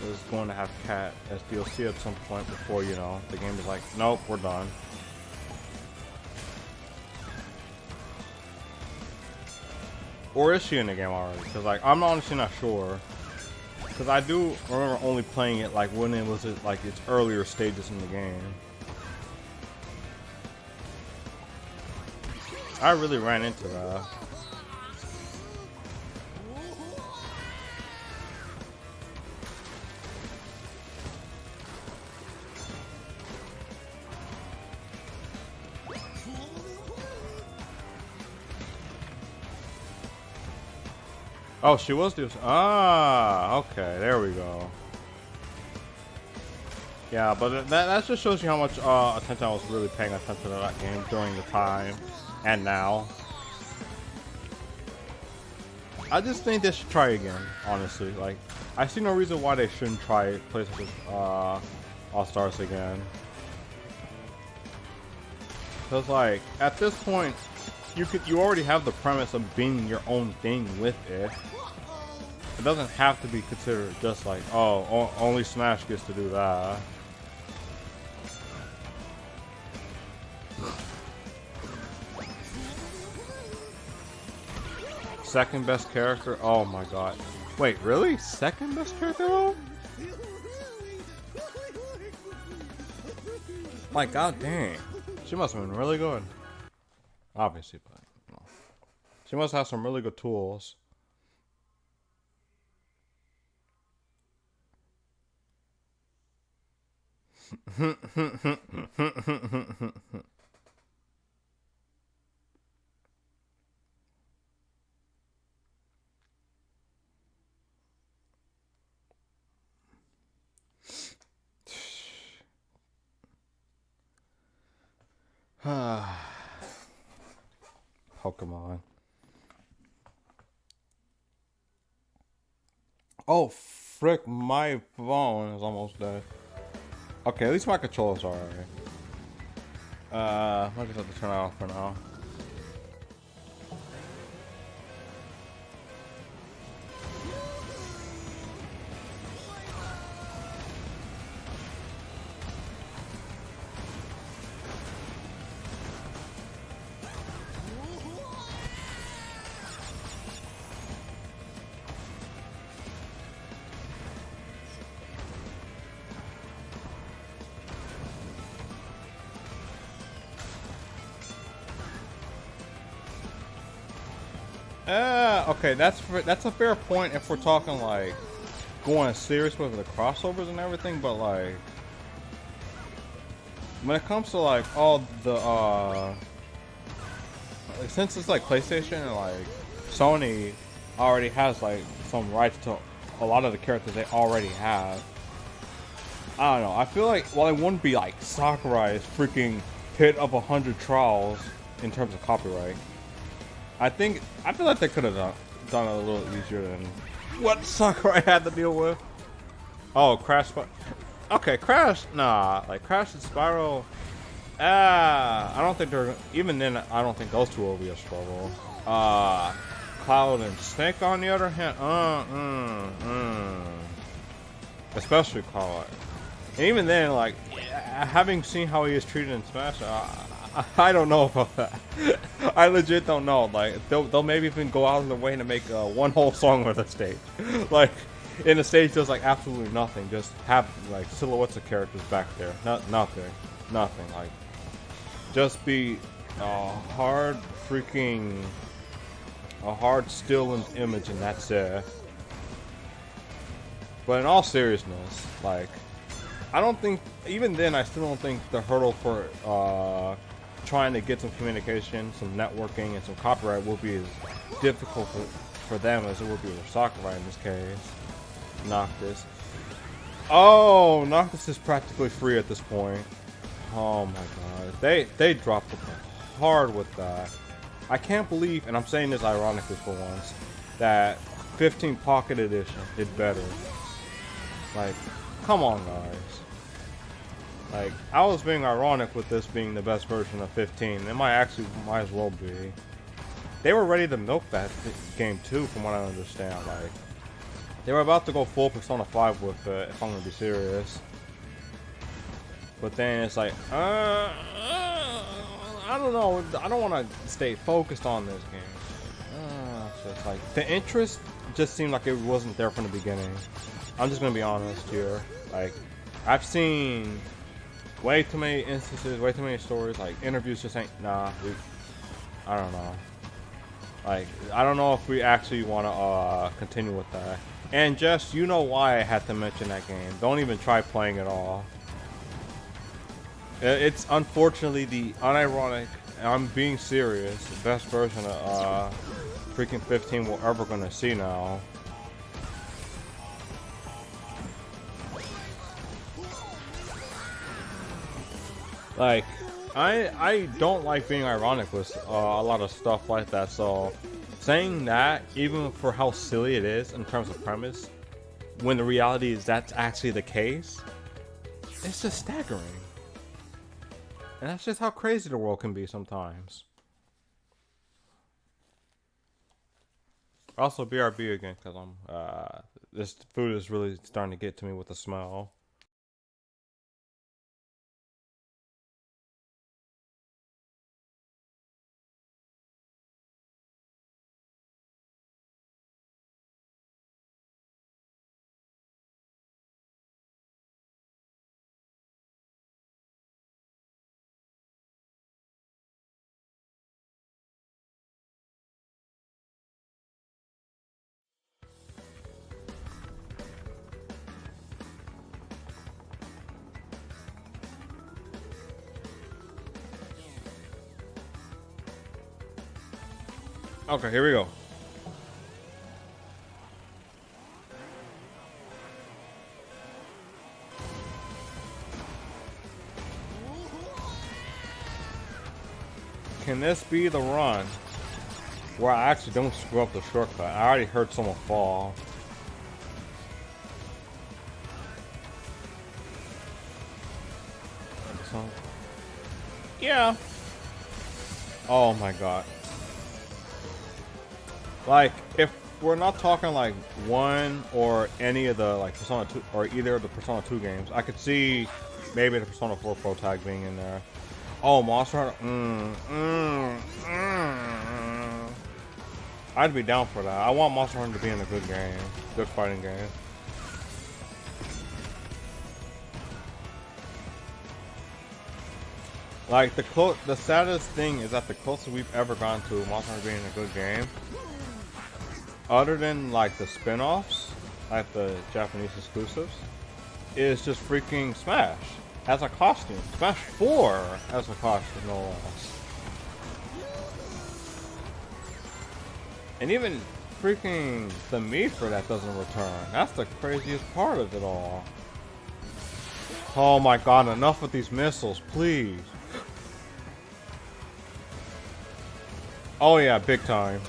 is going to have Cat as DLC at some point before, you know, the game is like, nope, we're done. Or is she in the game already? Because, like, I'm honestly not sure. Because I do remember only playing it, like, when it was at, like, its earlier stages in the game. I really ran into that. Oh, she was doing. Ah, okay, there we go. Yeah, but that just shows you how much attention I was really paying attention to that game during the time and now. I just think they should try again, honestly. Like, I see no reason why they shouldn't try PlayStation All-Stars again. Because, like, at this point, you already have the premise of being your own thing with it. It doesn't have to be considered just like, oh, only Smash gets to do that. Second best character? Oh my god. Wait, really? Second best character though? Like, god dang. She must have been really good. Obviously, but no. She must have some really good tools. Pokemon. Oh, frick, my phone is almost dead. Okay, at least my controller's alright. I just have to turn it off for now. Okay, that's a fair point if we're talking like going serious with the crossovers and everything, but like when it comes to like all the like, since it's like PlayStation and like Sony already has like some rights to a lot of the characters they already have. I don't know. I feel like while it wouldn't be like Sakurai's freaking hit of 100 trials in terms of copyright, I feel like they could have done it a little easier than what Sakurai had to deal with. Oh, Crash. Okay, Crash. Nah, like Crash and Spyro. I don't think they're even then. I don't think those two will be a struggle. Cloud and Snake on the other hand. Especially Cloud. And even then, like having seen how he is treated in Smash. I don't know about that. I legit don't know. Like they'll maybe even go out of their way to make one whole song with a stage. Like in a stage does like absolutely nothing. Just have like silhouettes of characters back there. Nothing. Like just be a hard still image and that's it. But in all seriousness, like I don't think even then I still don't think the hurdle for trying to get some communication, some networking, and some copyright will be as difficult for them as it would be with Sakurai in this case. Noctis. Oh, Noctis is practically free at this point. Oh my god. They dropped the ball hard with that. I can't believe, and I'm saying this ironically for once, that 15 Pocket Edition did better. Like, come on guys. Like, I was being ironic with this being the best version of 15. It might as well be. They were ready to milk that game too, from what I understand. Like, they were about to go full Persona 5 with it, if I'm gonna be serious. But then it's like, I don't know. I don't want to stay focused on this game. It's just like the interest just seemed like it wasn't there from the beginning. I'm just gonna be honest here. Like, I've seen way too many instances, way too many stories. Like, interviews just ain't. Nah, I don't know. Like, I don't know if we actually want to continue with that. And just, you know why I had to mention that game. Don't even try playing it all. It's unfortunately the unironic, and I'm being serious, the best version of freaking 15 we're ever gonna see now. Like, I don't like being ironic with a lot of stuff like that, so saying that, even for how silly it is in terms of premise, when the reality is that's actually the case, it's just staggering. And that's just how crazy the world can be sometimes. Also, BRB again, because I'm, this food is really starting to get to me with the smell. Okay, here we go. Can this be the run where I actually don't screw up the shortcut? I already heard someone fall. So, yeah. Oh my god. Like, if we're not talking like one or any of the like Persona 2 or either of the Persona 2 games, I could see maybe the Persona 4 Pro tag being in there. Oh, Monster Hunter. I'd be down for that. I want Monster Hunter to be in a good game, good fighting game. Like, the saddest thing is that the closest we've ever gone to Monster Hunter being a good game, other than like the spin-offs, like the Japanese exclusives, is just freaking Smash as a costume. Smash 4 as a costume, no less. And even freaking the Mii for that doesn't return. That's the craziest part of it all. Oh my god, enough with these missiles, please. Oh yeah, big time.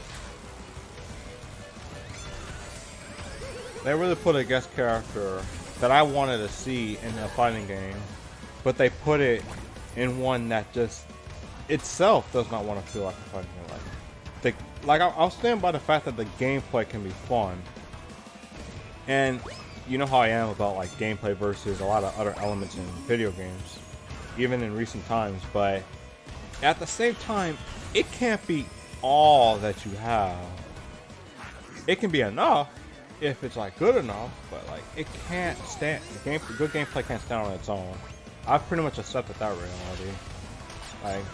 They really put a guest character that I wanted to see in a fighting game, but they put it in one that just itself does not want to feel like a fighting game. I'll stand by the fact that the gameplay can be fun, and you know how I am about like gameplay versus a lot of other elements in video games, even in recent times. But at the same time, it can't be all that you have. It can be enough if it's like good enough, but like it can't stand. Good gameplay can't stand on its own. I've pretty much accepted that reality. Like,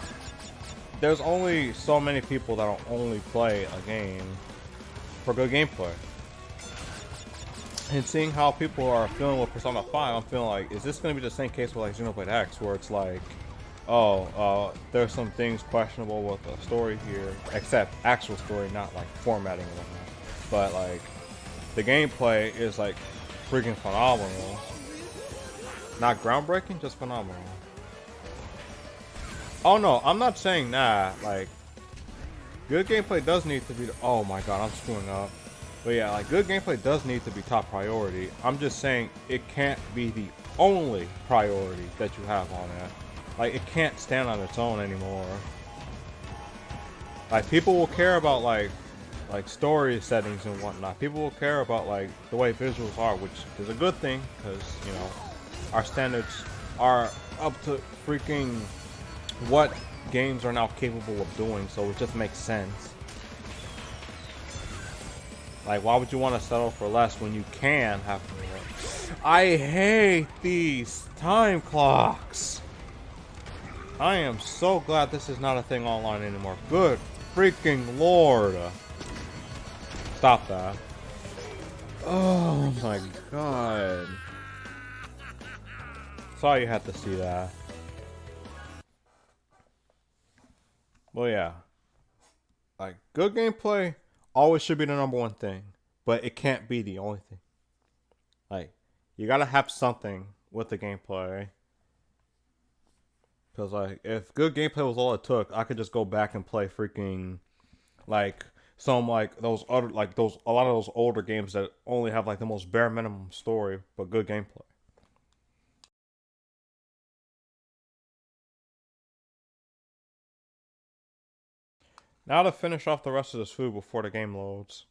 there's only so many people that'll only play a game for good gameplay. And seeing how people are feeling with Persona 5, I'm feeling like, is this going to be the same case with like Xenoblade X, where it's like, there's some things questionable with the story here, except actual story, not like formatting and whatnot. But like, the gameplay is like freaking phenomenal. Not groundbreaking, just phenomenal. Oh no, I'm not saying that. Like, good gameplay does need to be. Oh my god, I'm screwing up. But yeah, like good gameplay does need to be top priority. I'm just saying it can't be the only priority that you have on it. Like it can't stand on its own anymore. Like people will care about like story settings and whatnot. People will care about like the way visuals are, which is a good thing because you know our standards are up to freaking what games are now capable of doing. So it just makes sense. Like, why would you want to settle for less when you can have more? I hate these time clocks. I am so glad this is not a thing online anymore. Good freaking lord. Stop that. Oh my god. Sorry you had to see that. Well, yeah. Like, good gameplay always should be the number one thing, but it can't be the only thing. Like, you gotta have something with the gameplay. Because, like, if good gameplay was all it took, I could just go back and play freaking, like, some, like, those other, like, those, a lot of those older games that only have, like, the most bare minimum story, but good gameplay. Now to finish off the rest of this food before the game loads.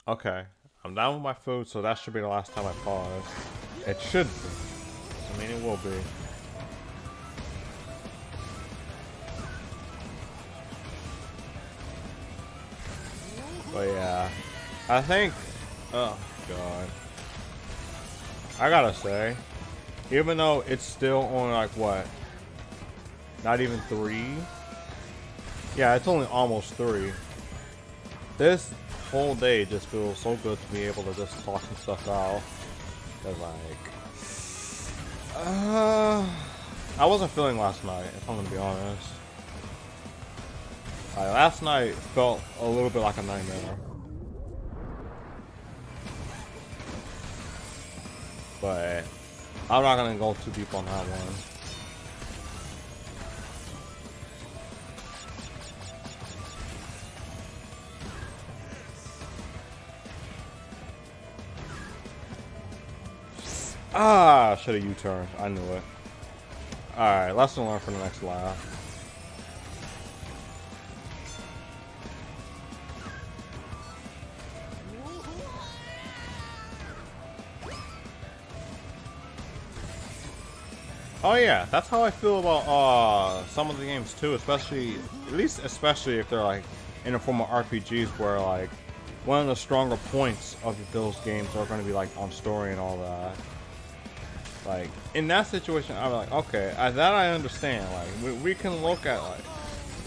Okay, I'm done with my food, so that should be the last time I pause. It should be. I mean, it will be. But yeah, I think, oh god. I gotta say, even though it's still only like what? Not even 3? Yeah, it's only almost 3. This whole day just feels so good to be able to just talk some stuff out. Cause like, I wasn't feeling last night, if I'm gonna be honest. Like, last night felt a little bit like a nightmare. But I'm not gonna go too deep on that one. Ah, should have U-turned. I knew it. Alright, lesson learned for the next lap. Oh yeah, that's how I feel about some of the games too, especially if they're like in the form of RPGs where like one of the stronger points of those games are going to be like on story and all that. Like in that situation, I'm like, okay, that I understand. Like we can look at like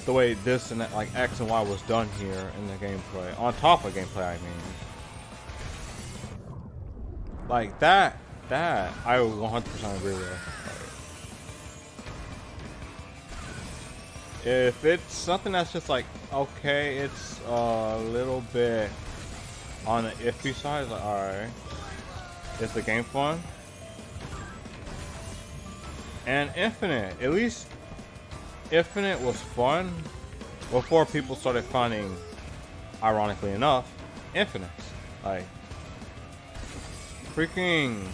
the way this and that, like X and Y was done here in the gameplay, on top of gameplay. I mean, like that I 100% agree with. If it's something that's just like, okay, it's a little bit on the iffy side, like, alright. Is the game fun? And Infinite, at least Infinite was fun before people started finding, ironically enough, Infinite. Like, freaking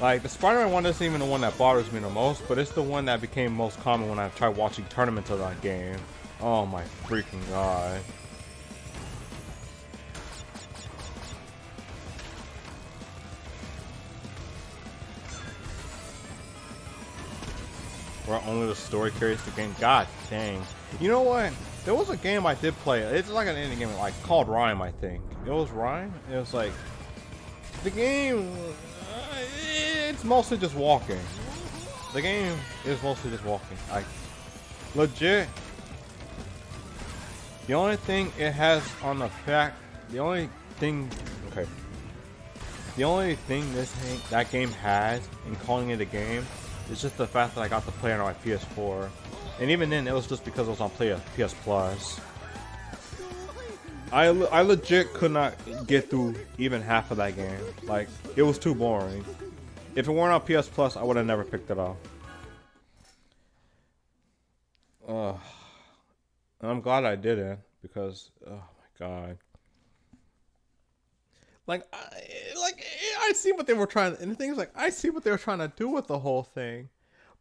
Like, the Spider-Man one isn't even the one that bothers me the most, but it's the one that became most common when I tried watching tournaments of that game. Oh my freaking god. Where only the story carries the game. God dang. You know what? There was a game I did play. It's like an indie game, like called Rhyme, I think. It was Rhyme? It was like... The game... it's mostly just walking. The game is mostly just walking. Like, legit. The only thing it has on the fact... The only thing... Okay. The only thing that game has in calling it a game is just the fact that I got to play it on my PS4. And even then, it was just because it was on PS Plus. I legit could not get through even half of that game. Like, it was too boring. If it weren't on PS Plus, I would have never picked it up. And I'm glad I didn't, because, oh my god. Like, I see what they were trying, and the thing is, like, I see what they were trying to do with the whole thing.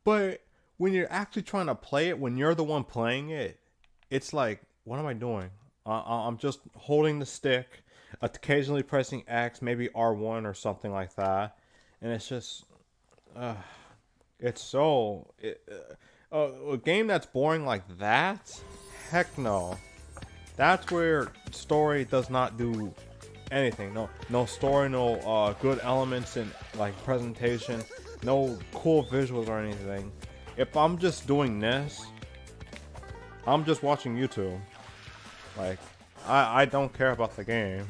But when you're actually trying to play it, when you're the one playing it, it's like, what am I doing? I'm just holding the stick, occasionally pressing X, maybe R1 or something like that, and it's just, it's so, a game that's boring like that? Heck no. That's where story does not do anything. No story, no good elements in like presentation, no cool visuals or anything. If I'm just doing this, I'm just watching YouTube. Like, I don't care about the game.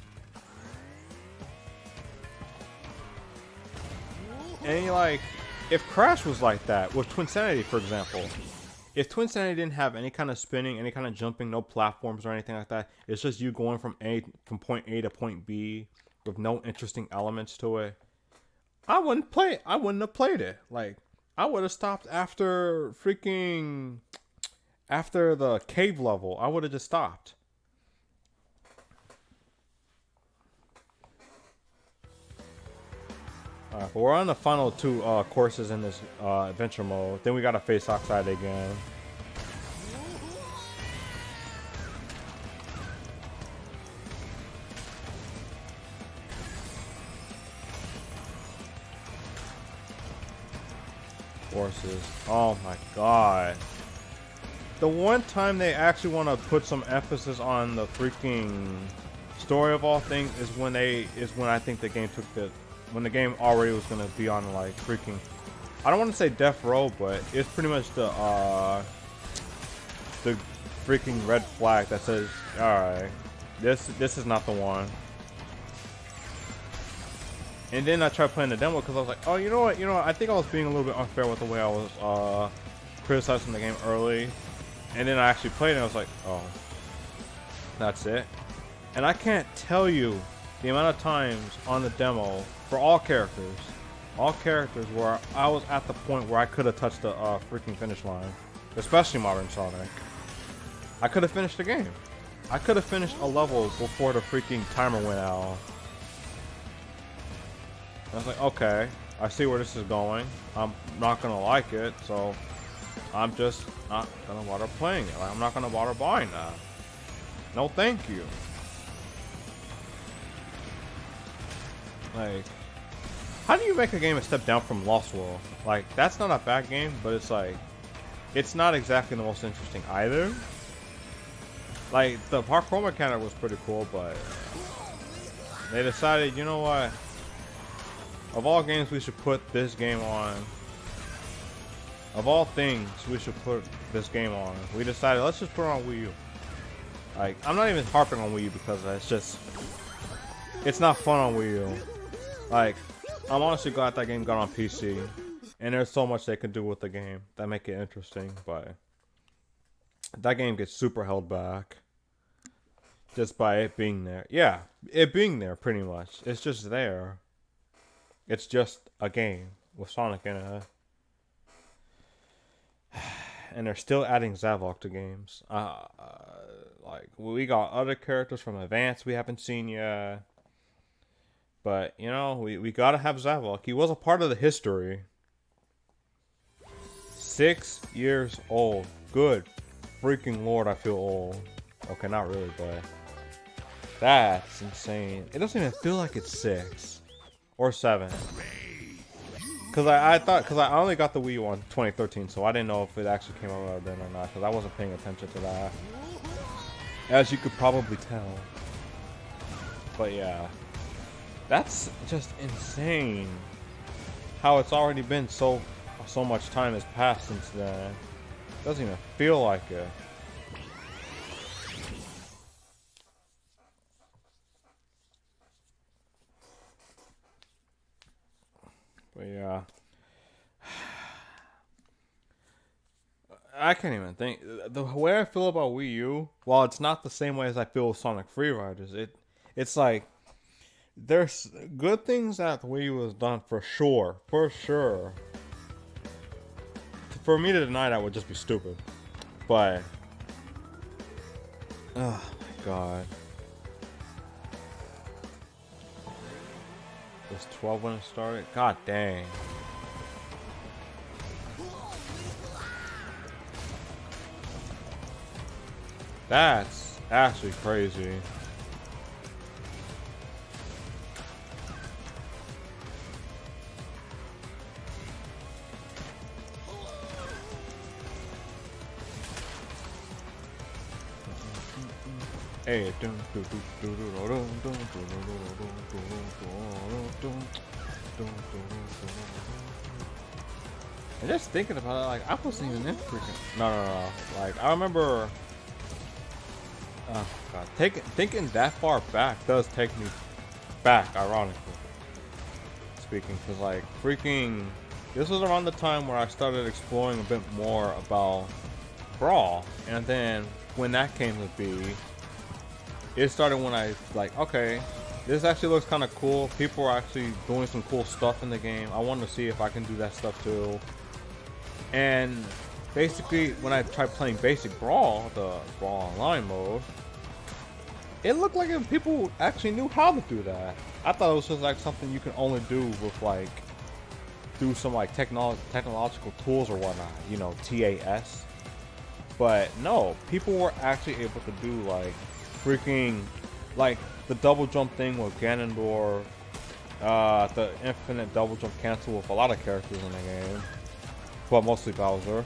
And like, if Crash was like that, with Twinsanity, for example, if Twinsanity didn't have any kind of spinning, any kind of jumping, no platforms or anything like that, it's just you going from point A to point B with no interesting elements to it, I wouldn't play it. I wouldn't have played it. Like, I would have stopped after the cave level. I would have just stopped. Alright, but we're on the final two courses in this adventure mode. Then we gotta face Oxide again. Courses. Oh my god. The one time they actually want to put some emphasis on the freaking story of all things is when I think the game when the game already was gonna be on like freaking, I don't want to say death row, but it's pretty much the freaking red flag that says, alright, this is not the one. And then I tried playing the demo because I was like, oh, you know what, I think I was being a little bit unfair with the way I was criticizing the game early. And then I actually played it and I was like, oh, that's it. And I can't tell you the amount of times on the demo for all characters where I was at the point where I could have touched the freaking finish line, especially Modern Sonic. I could have finished the game. I could have finished a level before the freaking timer went out. I was like, okay, I see where this is going. I'm not gonna like it, so I'm just not gonna bother playing it. Like, I'm not gonna bother buying that. No, thank you. Like, how do you make a game a step down from Lost World? Like, that's not a bad game, but it's like, it's not exactly the most interesting either. Like, the parkour mechanic was pretty cool, but they decided, you know what? Of all games we should put this game on, of all things we should put this game on, we decided let's just put it on Wii U. Like, I'm not even harping on Wii U because it's not fun on Wii U. Like, I'm honestly glad that game got on PC, and there's so much they can do with the game that make it interesting, but that game gets super held back just by it being there. Yeah, it being there pretty much. It's just there. It's just a game with Sonic in it. And they're still adding Zavok to games. Like, we got other characters from Advance we haven't seen yet. But, you know, we gotta have Zavok. He was a part of the history. 6 years old. Good freaking lord, I feel old. Okay, not really, but that's insane. It doesn't even feel like it's 6 or 7. Cause I thought, cause I only got the Wii U on 2013, so I didn't know if it actually came out then or not. Cause I wasn't paying attention to that, as you could probably tell. But yeah, that's just insane. How it's already been so much time has passed since then. Doesn't even feel like it. But yeah. I can't even think. The way I feel about Wii U, while it's not the same way as I feel with Sonic Free Riders, it's like there's good things that the Wii U has done for sure. For sure. For me to deny that would just be stupid. But oh my god. It was 12 when it started? God dang. That's actually crazy. Hey, and just thinking about it, like I wasn't even in freaking. No. Like I remember. Oh god, thinking that far back does take me back, ironically speaking, because like freaking, this was around the time where I started exploring a bit more about Brawl, and then when that came to be, it started when I like, okay, this actually looks kind of cool. People are actually doing some cool stuff in the game. I want to see if I can do that stuff too. And basically, when I tried playing basic Brawl, the Brawl Online mode, it looked like people actually knew how to do that. I thought it was just like something you can only do with like, do some like technological tools or whatnot, you know, TAS. But no, people were actually able to do like freaking, like the double jump thing with Ganondorf, the infinite double jump cancel with a lot of characters in the game, but mostly Bowser.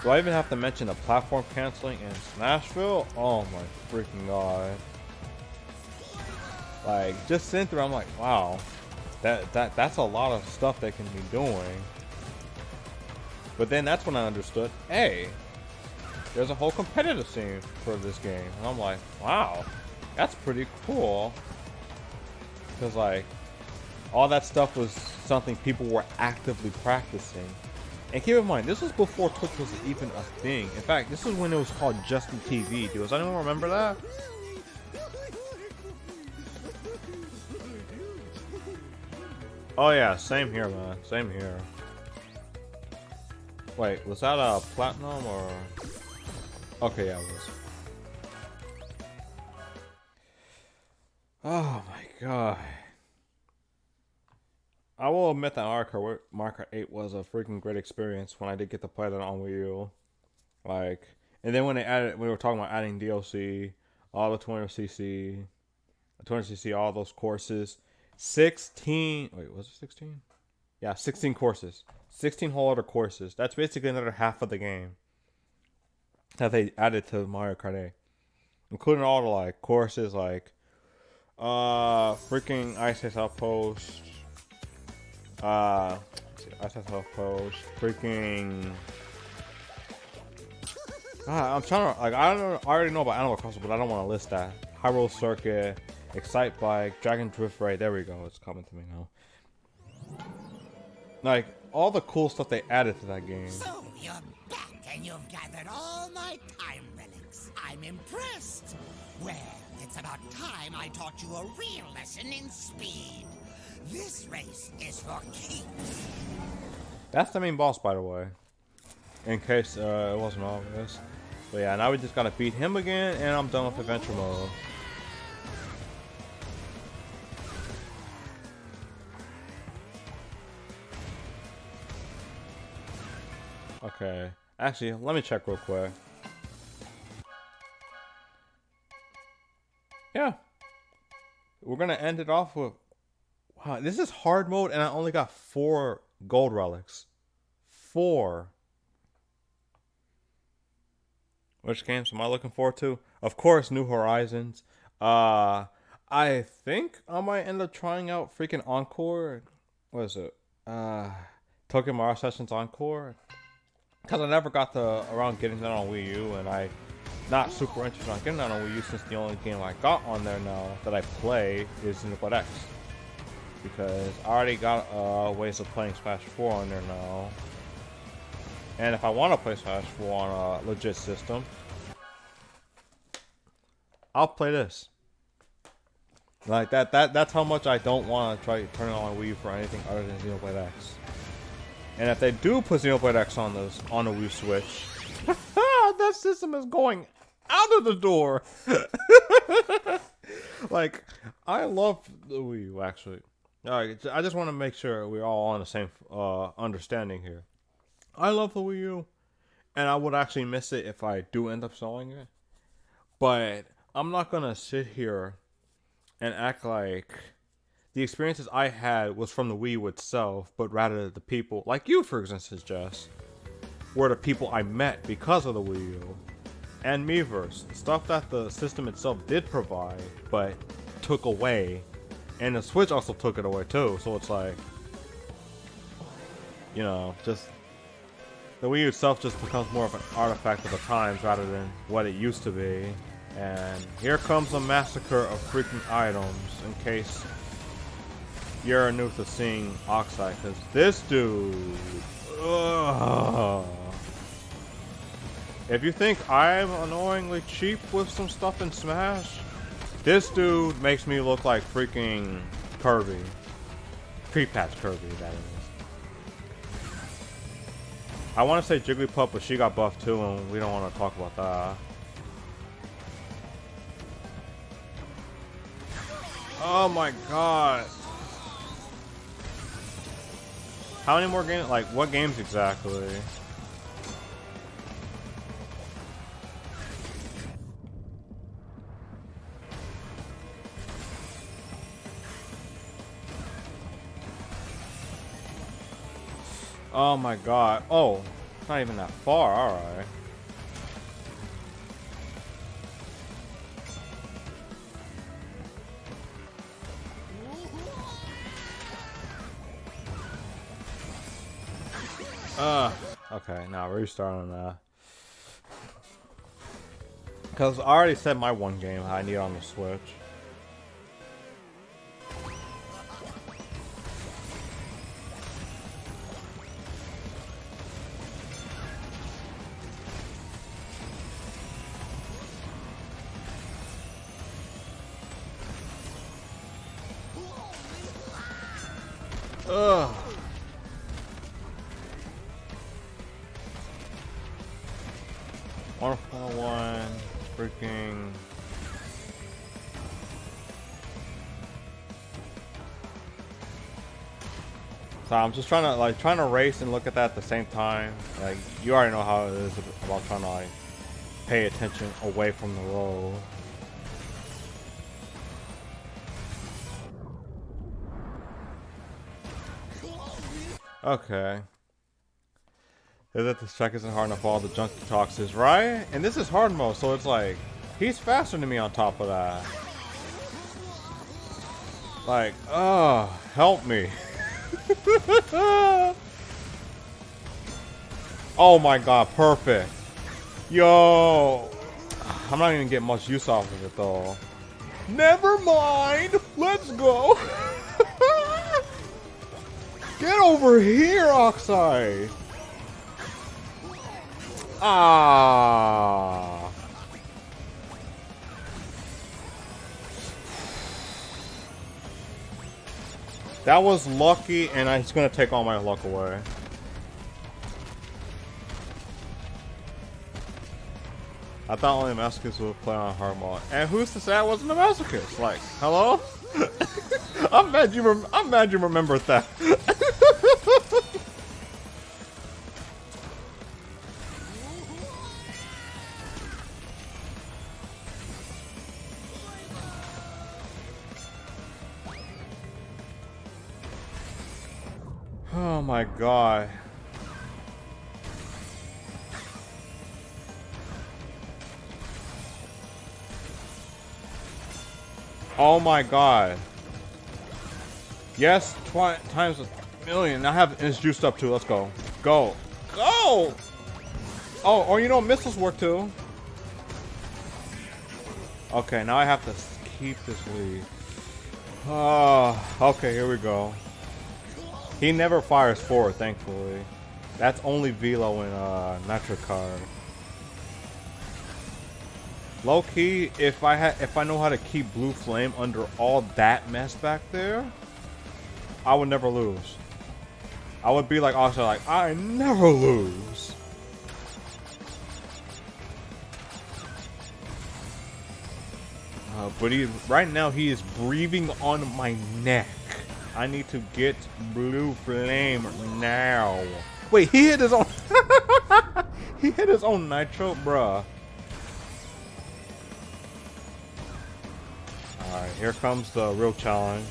Do I even have to mention the platform canceling in Smashville? Oh my freaking god. Like, just sitting through, I'm like, wow. That's a lot of stuff they can be doing. But then that's when I understood, hey, there's a whole competitive scene for this game. And I'm like, wow, that's pretty cool. Because like, all that stuff was something people were actively practicing. And keep in mind, this was before Twitch was even a thing. In fact, this was when it was called Justin TV. Does anyone remember that? Oh yeah, same here, man. Same here. Wait, was that a platinum or? Okay, yeah, it was. Oh my god. I will admit that Mario Kart 8 was a freaking great experience when I did get to play that on Wii U. Like, and then when we were talking about adding DLC, all the 200cc, all those courses, 16. Wait, was it 16? Yeah, 16 courses, 16 whole other courses. That's basically another half of the game that they added to Mario Kart 8, including all the like courses like, freaking Ice Outpost. Freaking. I'm trying to, like, I already know about Animal Crossing, but I don't want to list that. Hyrule Circuit, Excite Bike, Dragon Drift Raid. There we go. It's coming to me now. Like, all the cool stuff they added to that game.
So you're back and you've gathered all my time relics. I'm impressed. Well, it's about time I taught you a real lesson in speed. This race is for keeps.
That's the main boss, by the way. In case it wasn't obvious. But yeah, now we just gotta beat him again, and I'm done with adventure mode. Okay. Actually, let me check real quick. Yeah. We're gonna end it off with... Wow, this is hard mode, and I only got 4 gold relics. 4. Which games am I looking forward to? Of course, New Horizons. I think I might end up trying out freaking Encore. What is it? Tokyo Mario Sessions Encore. Because I never got around getting that on Wii U, and I not super interested on getting that on Wii U since the only game I got on there now that I play is Xenoblade X. Because I already got ways of playing Smash 4 on there now. And if I want to play Smash 4 on a legit system, I'll play this. Like that's how much I don't want to try to turn it on Wii U for anything other than Xenoblade X. And if they do put Xenoblade X on the Wii Switch, that system is going out of the door. Like, I love the Wii U, actually. Alright, I just want to make sure we're all on the same understanding here. I love the Wii U, and I would actually miss it if I do end up selling it. But I'm not gonna sit here and act like the experiences I had was from the Wii U itself, but rather the people, like you for instance, Jess, were the people I met because of the Wii U. And Miiverse, stuff that the system itself did provide, but took away. And the Switch also took it away too, so it's like, you know, just the Wii U itself just becomes more of an artifact of the times rather than what it used to be. And here comes a massacre of freaking items, in case you're new to seeing Oxide, because this dude, ugh. If you think I'm annoyingly cheap with some stuff in Smash, this dude makes me look like freaking Kirby. Pre-patch Kirby, that is. I want to say Jigglypuff, but she got buffed too, and we don't want to talk about that. Oh my god. How many more games? Like, what games exactly? Oh my god. Oh, it's not even that far, alright. Okay, now restart on that. Because I already said my one game I need on the Switch. Ugh. One freaking. So I'm just trying to race and look at that at the same time. Like, you already know how it is about trying to like pay attention away from the road. Okay. Is that this check isn't hard enough for all the junkie talks is, right? And this is hard mode, so it's like, he's faster than me on top of that. Like, help me. Oh my god, perfect. Yo. I'm not even getting much use off of it though. Never mind. Let's go. Get over here, Oxide. Ah. That was lucky, and it's gonna take all my luck away. I thought only masochists would play on hard mode. And who's to say I wasn't a masochist? Like, hello? I'm mad you remembered that. Oh my god. Oh my god. Yes, times a million. I have it's juiced up too. Let's go. Go. Go! Oh, or you know, missiles work too. Okay, now I have to keep this lead. Oh, okay, here we go. He never fires forward, thankfully. That's only Velo in Nitro card. Low key, if I know how to keep Blue Flame under all that mess back there, I would never lose. I would be like also like I never lose. But right now he is breathing on my neck. I need to get Blue Flame now. Wait, he hit his own. He hit his own Nitro, bruh. All right, here comes the real challenge.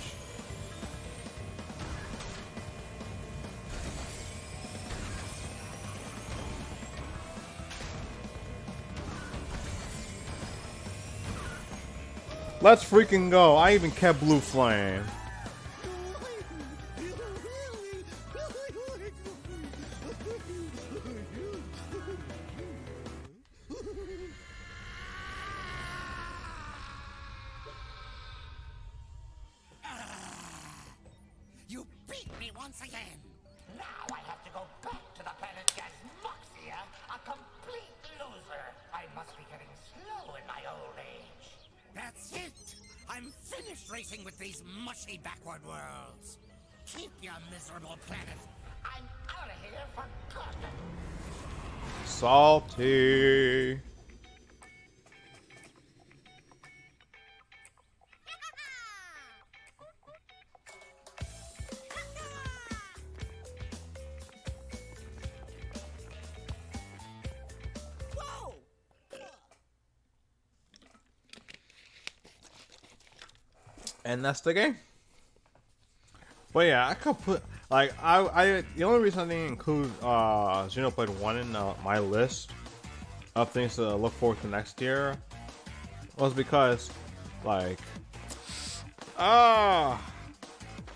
Let's freaking go. I even kept Blue Flame.
You beat me once again. Now I have to go back to the planet Gasmoxia, a complete loser. I must be getting slow in my old age. That's it. I'm finished racing with these mushy backward worlds. Keep your miserable planet. I'm out of here for good.
Salty.
Whoa!
And that's the game. But yeah, I could put like I the only reason I didn't include Xenoblade 1 in my list of things to look forward to next year was because like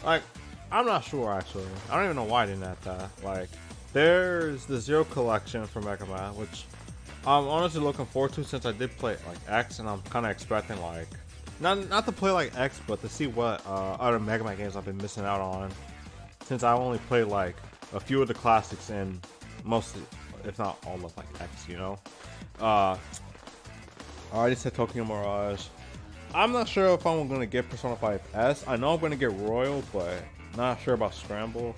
like I'm not sure actually. I don't even know why I didn't add that. Like there's the Zero collection for Mega Man, which I'm honestly looking forward to since I did play like X, and I'm kind of expecting like not to play like X, but to see what other Mega Man games I've been missing out on, since I only played like a few of the classics and mostly, if not all of like X, you know. I already said Tokyo Mirage. I'm not sure if I'm gonna get Persona 5S. I know I'm gonna get Royal, but not sure about Scramble.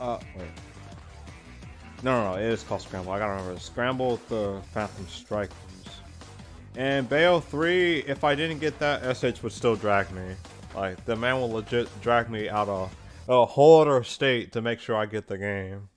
Wait. No, it is called Scramble. I gotta remember. Scramble with the Phantom Strikers. And Bayo 3, if I didn't get that, SH would still drag me. Like, the man will legit drag me out of a whole other state to make sure I get the game.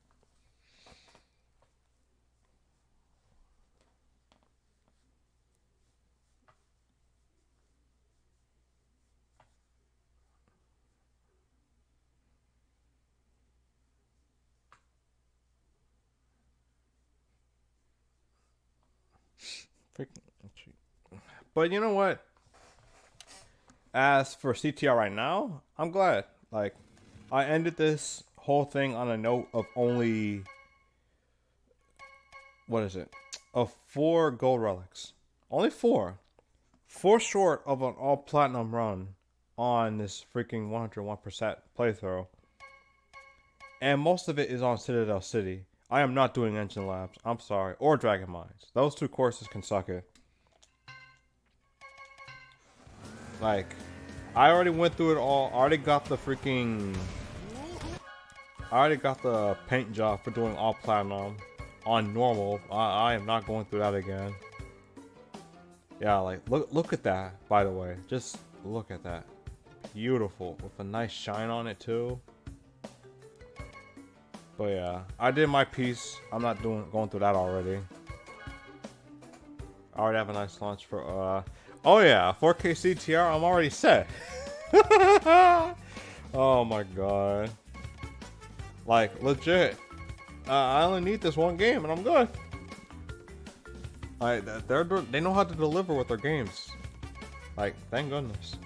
But you know what? As for CTR right now, I'm glad. Like, I ended this whole thing on a note of only, what is it? Of 4 gold relics. Only 4. 4 short of an all platinum run on this freaking 101% playthrough. And most of it is on Citadel City. I am not doing Engine Labs. I'm sorry. Or Dragon Mines. Those 2 courses can suck it. Like, I already went through it all. I already got the paint job for doing all platinum on normal. I am not going through that again. Yeah, like look at that. By the way, just look at that. Beautiful with a nice shine on it too. But yeah, I did my piece. I'm not going through that already. I already have a nice launch for oh yeah, 4K CTR, I'm already set. Oh my god. Like, legit. I only need this one game and I'm good. Like, they know how to deliver with their games. Like, thank goodness.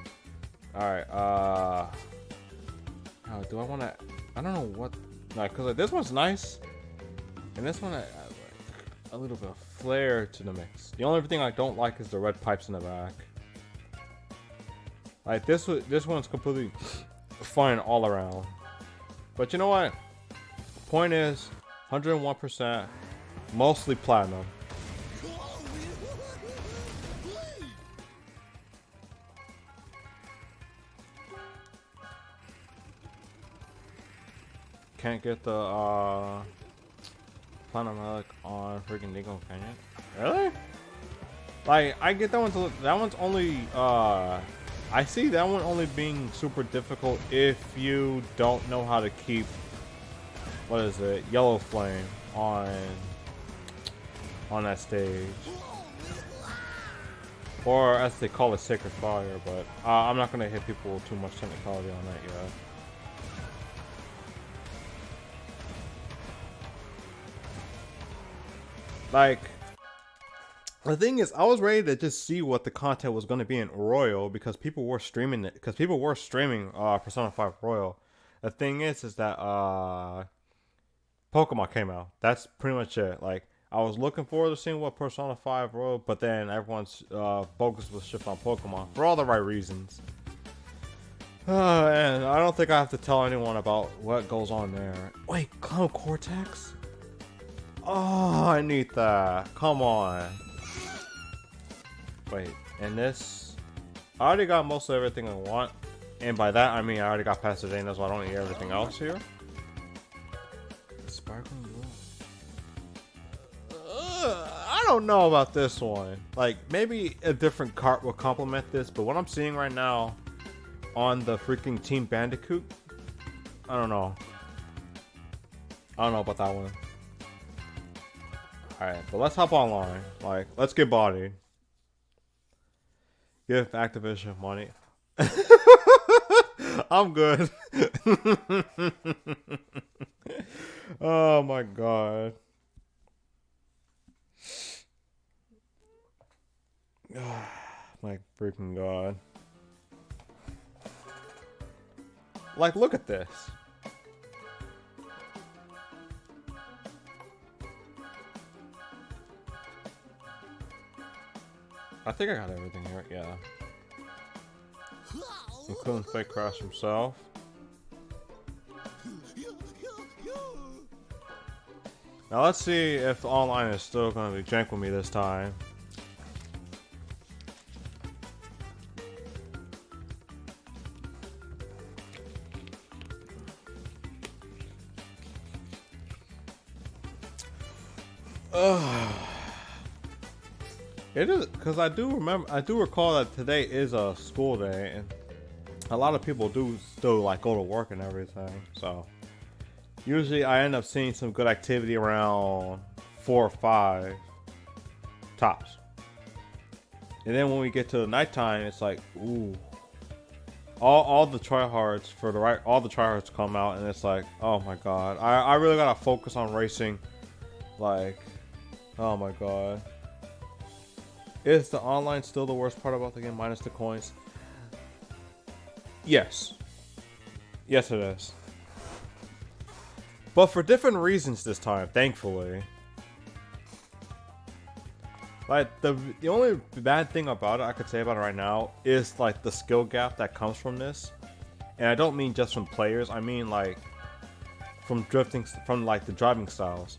Alright, oh, do I want to... I don't know what... Like, because like, this one's nice. And this one, like, a little bit of flair to the mix. The only thing I don't like is the red pipes in the back. Like, this one's completely fine all around. But you know what? Point is, 101%, mostly platinum. Can't get the platinum relic on freaking Dingo Canyon. Really? Like, I get that one. That one's only I see that one only being super difficult if you don't know how to keep, what is it, Yellow Flame on that stage, or as they call it, Sacred Fire. But I'm not gonna hit people with too much technicality on that yet. Like, the thing is, I was ready to just see what the content was going to be in Royal because people were streaming it. Because people were streaming Persona 5 Royal. The thing is that Pokemon came out. That's pretty much it. Like, I was looking forward to seeing what Persona 5 Royal, but then everyone's focus was shifted on Pokemon for all the right reasons. And I don't think I have to tell anyone about what goes on there. Wait, Cloud Cortex? Oh, I need that. Come on. Wait, and this... I already got most of everything I want. And by that, I mean I already got Pasadena, so I don't need everything else here. Sparkling Blue. I don't know about this one. Like, maybe a different cart will complement this, but what I'm seeing right now on the freaking Team Bandicoot, I don't know. I don't know about that one. Alright, but let's hop online. Like, let's get bodied. Give Activision money. I'm good. Oh my god. My freaking god. Like, look at this. I think I got everything here, yeah. Including Fake Crash himself. Now let's see if online is still going to be jank with me this time. It is, because I do recall that today is a school day, and a lot of people do still like go to work and everything. So usually I end up seeing some good activity around 4 or 5 tops, and then when we get to the nighttime, it's like, ooh, all the tryhards all the tryhards come out, and it's like, oh my god, I really gotta focus on racing. Like, oh my god. Is the online still the worst part about the game, minus the coins? Yes. Yes, it is. But for different reasons this time, thankfully. Like, the only bad thing about it, I could say about it right now, is like the skill gap that comes from this. And I don't mean just from players, I mean like from like the driving styles.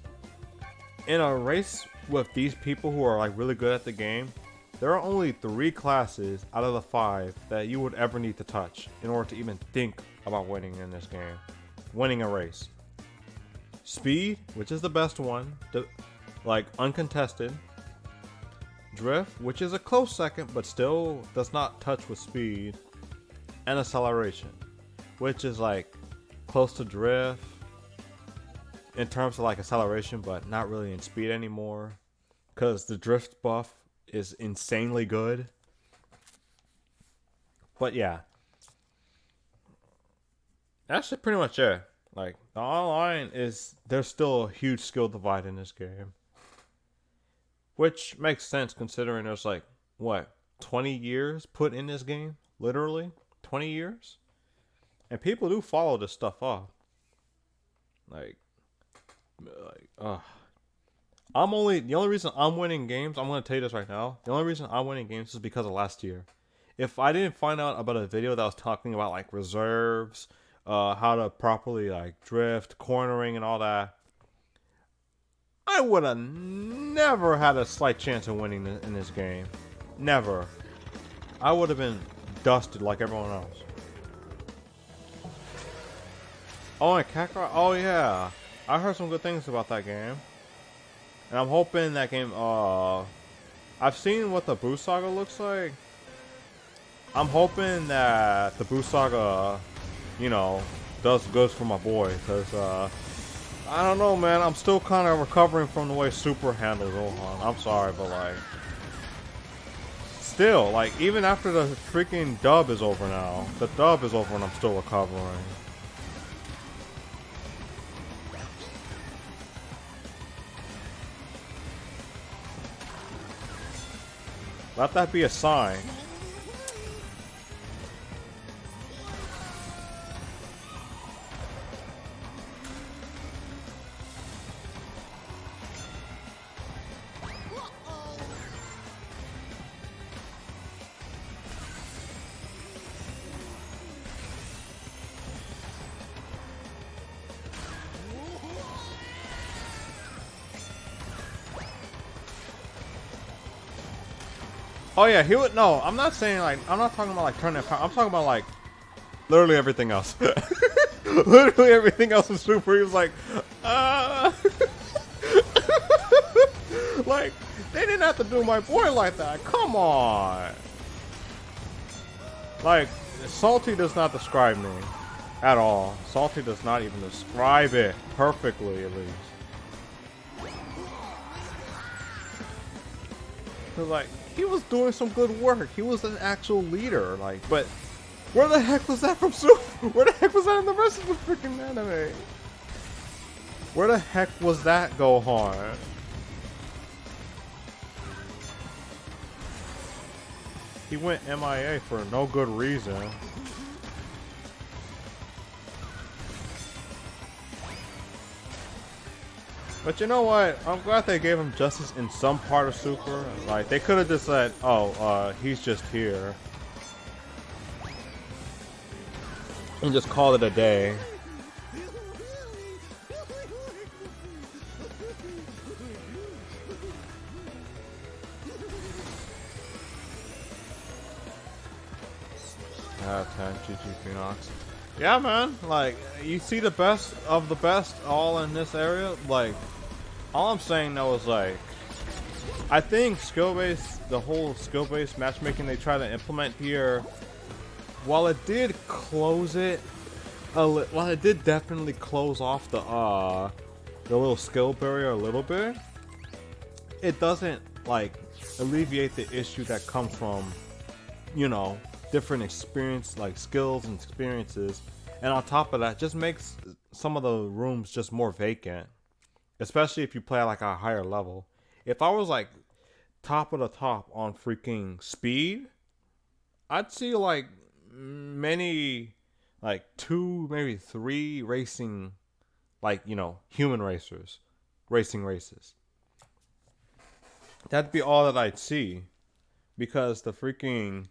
In a race with these people who are like really good at the game, there are only 3 classes out of the 5 that you would ever need to touch in order to even think about winning in this game. Winning a race. Speed, which is the best one, like uncontested. Drift, which is a close second but still does not touch with speed. And acceleration, which is like close to drift in terms of like acceleration, but not really in speed anymore, because the drift buff is insanely good. But yeah, that's pretty much it. Like, the online is, there's still a huge skill divide in this game. Which makes sense considering there's like, what, 20 years put in this game? Literally? 20 years? And people do follow this stuff up. The only reason I'm winning games, I'm gonna tell you this right now. The only reason I'm winning games is because of last year. If I didn't find out about a video that was talking about like reserves, how to properly like drift, cornering, and all that, I would have never had a slight chance of winning in this game. Never. I would have been dusted like everyone else. Oh, and Kakarot? Oh, yeah. I heard some good things about that game. And I'm hoping that game, I've seen what the Boo Saga looks like. I'm hoping that the Boo Saga, you know, does good for my boy. Because, I don't know, man. I'm still kind of recovering from the way Super handles Gohan. I'm sorry, but, like, still, like, even after the freaking dub is over now, the dub is over and I'm still recovering. Let that be a sign. Oh yeah, he would. No, I'm not saying like. I'm not talking about like turning. I'm talking about like literally everything else. Literally everything else is super. He was like, like they didn't have to do my boy like that. Come on. Like Salty does not describe me at all. Salty does not even describe it perfectly, at least. Cause like. He was doing some good work. He was an actual leader, like, but where the heck was that from Super? Where the heck was that in the rest of the freaking anime? Where the heck was that Gohan? He went MIA for no good reason. But you know what? I'm glad they gave him justice in some part of Super. Like, they could have just said, oh, he's just here. And just call it a day. Ah, 10, GG Phoenix. Yeah, man. Like, you see the best of the best all in this area. Like, all I'm saying though is like, I think skill-based, the whole skill-based matchmaking they try to implement here, while it did close it, while it did definitely close off the little skill barrier a little bit, it doesn't like alleviate the issue that comes from, you know, different experience, like skills and experiences, and on top of that, just makes some of the rooms just more vacant, especially if you play at like a higher level. If I was like top of the top on freaking speed, I'd see like many, like 2, maybe 3 racing, like, you know, human racers, racing races. That'd be all that I'd see, because the freaking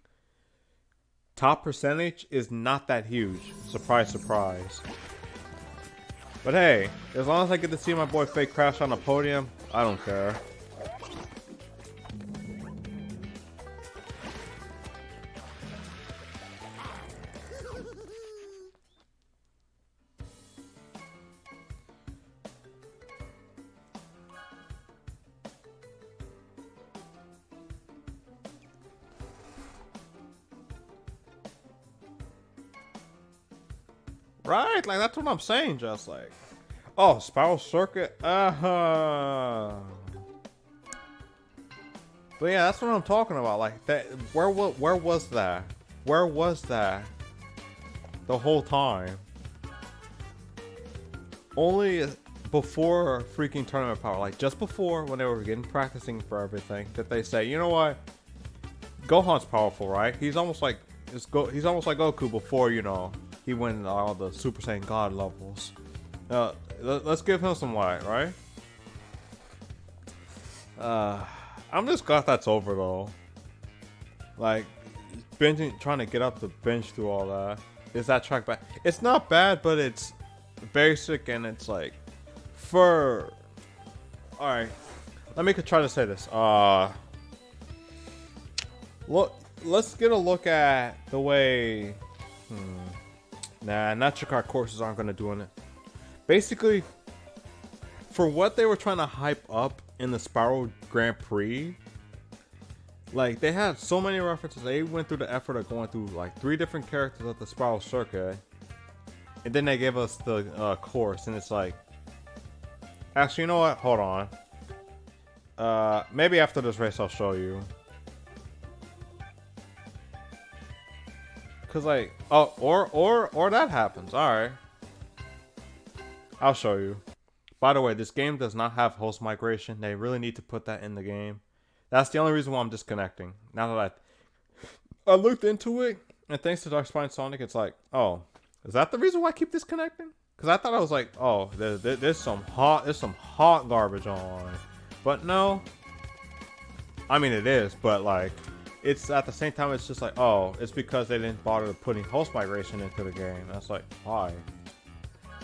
top percentage is not that huge. Surprise, surprise. But hey, as long as I get to see my boy Fake crash on the podium, I don't care. Right? Like, that's what I'm saying, just like. Oh, Spiral Circuit? But yeah, that's what I'm talking about. Like, that. Where was that? Where was that? The whole time? only before freaking tournament power, like just before when they were getting practicing for everything, that they say, you know what, Gohan's powerful, right? He's almost like he's almost like Goku before, you know, he went all the Super Saiyan God levels. Let's give him some light, right? I'm just glad that's over though. Like binging, trying to get up the bench through all that. Is that track bad? It's not bad, but it's basic and it's like for. All right, let me try to say this. Look, let's get a look at the way. Nah, Nitro car courses aren't gonna do it. Basically, for what they were trying to hype up in the Spiral Grand Prix, like they had so many references. They went through the effort of going through like 3 different characters of the Spiral Circuit, and then they gave us the course, and it's like, actually, you know what? Hold on. Maybe after this race, I'll show you. Cause like, oh, or that happens. All right, I'll show you. By the way, this game does not have host migration. They really need to put that in the game. That's the only reason why I'm disconnecting. Now that I looked into it, and thanks to Darkspine Sonic, it's like, oh, is that the reason why I keep disconnecting? Because I thought I was like, oh, there's some hot garbage on, but no. I mean, it is, but like, it's at the same time, it's just like, oh, it's because they didn't bother putting host migration into the game. That's like, why?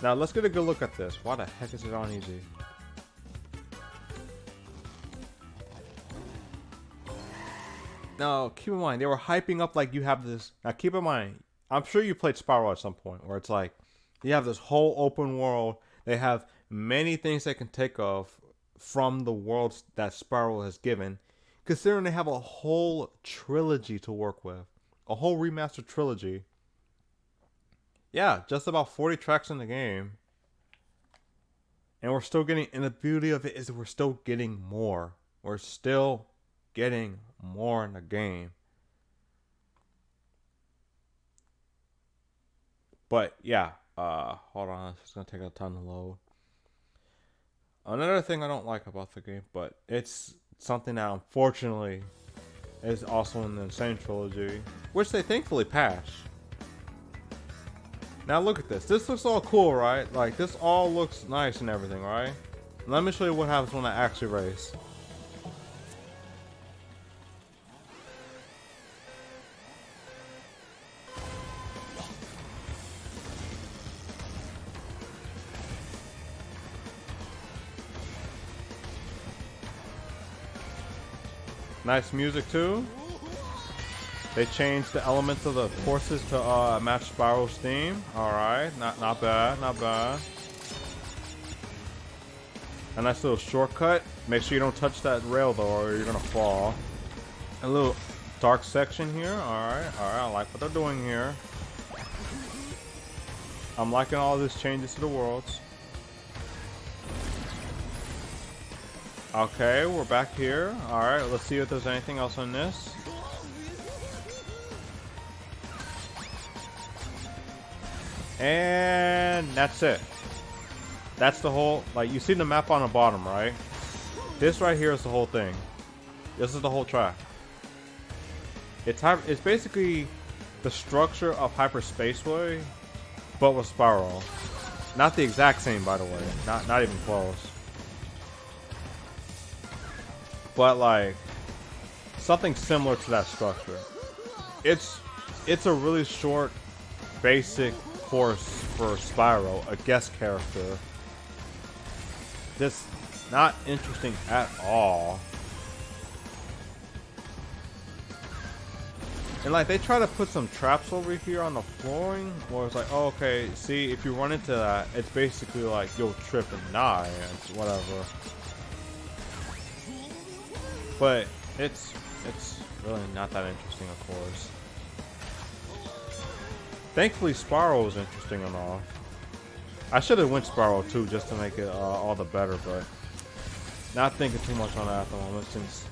Now let's get a good look at this. Why the heck is it on easy? Now, keep in mind, they were hyping up like you have this. Now, keep in mind, I'm sure you played Spiral at some point where it's like you have this whole open world. They have many things they can take off from the worlds that Spiral has given, considering they have a whole trilogy to work with, a whole remastered trilogy. Yeah, just about 40 tracks in the game. And we're still getting, and the beauty of it is we're still getting more. We're still getting more in the game. But yeah, hold on, it's gonna take a ton to load. Another thing I don't like about the game, but it's something that unfortunately is also in the Insane Trilogy, which they thankfully patched. Now look at this. This looks all cool, right? Like this all looks nice and everything, right? Let me show you what happens when I actually race. Nice music too. They changed the elements of the courses to match Spiral's theme. Alright, not bad, not bad. A nice little shortcut. Make sure you don't touch that rail though or you're gonna fall. A little dark section here. Alright, I like what they're doing here. I'm liking all these changes to the worlds. Okay, we're back here. Alright, let's see if there's anything else on this. And that's it. That's the whole, like, you see the map on the bottom, right? This right here is the whole thing. This is the whole track. It's basically the structure of Hyper Spaceway, but with Spiral. Not the exact same, by the way. Not even close. But like something similar to that structure. It's a really short, basic course for Spyro, a guest character. Just not interesting at all. And like they try to put some traps over here on the flooring, where it's like, oh, okay, see, if you run into that, it's basically like you'll trip and die, and whatever. But it's really not that interesting, of course. Thankfully, Spyro is interesting enough. I should have went Spyro too, just to make it all the better, but not thinking too much on that at the moment, since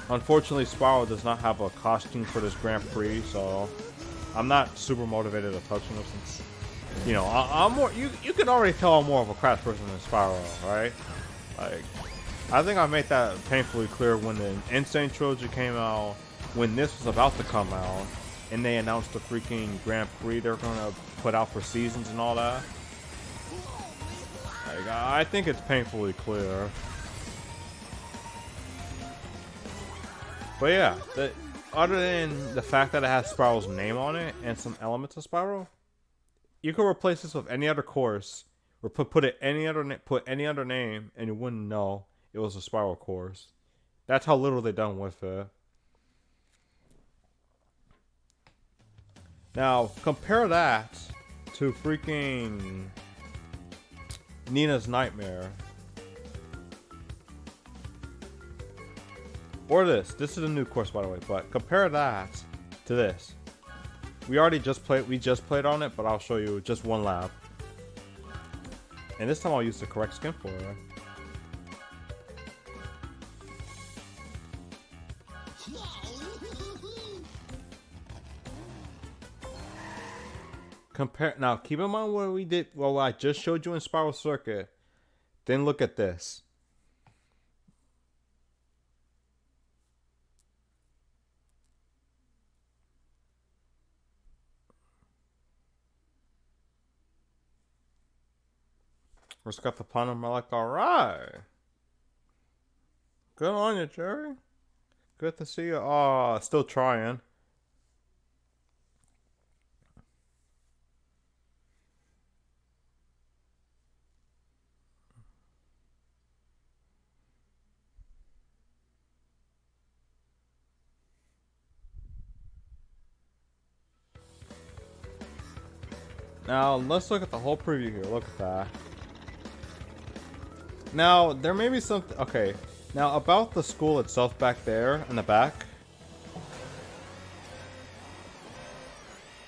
unfortunately Spyro does not have a costume for this Grand Prix, so I'm not super motivated to touching him since You know, I'm more. You can already tell I'm more of a Crash person than Spyro, right? Like, I think I made that painfully clear when the Insane Trilogy came out, when this was about to come out, and they announced the freaking Grand Prix they're gonna put out for seasons and all that. Like, I think it's painfully clear. But yeah, other than the fact that it has Spyro's name on it and some elements of Spyro, you could replace this with any other course, or put any other name, and you wouldn't know it was a Spyro course. That's how little they done with it. Now compare that to freaking Nina's Nightmare. Or this. This is a new course, by the way, but compare that to this. We just played on it, but I'll show you just one lap. And this time I'll use the correct skin for it. Now keep in mind what we did, what I just showed you in Spiral Circuit. Then look at this. Just got the pun. I'm like, alright. Good on you, Jerry. Good to see you. Oh, still trying. Now, let's look at the whole preview here. Look at that. Now, there may be something... Okay. Now, about the school itself back there in the back.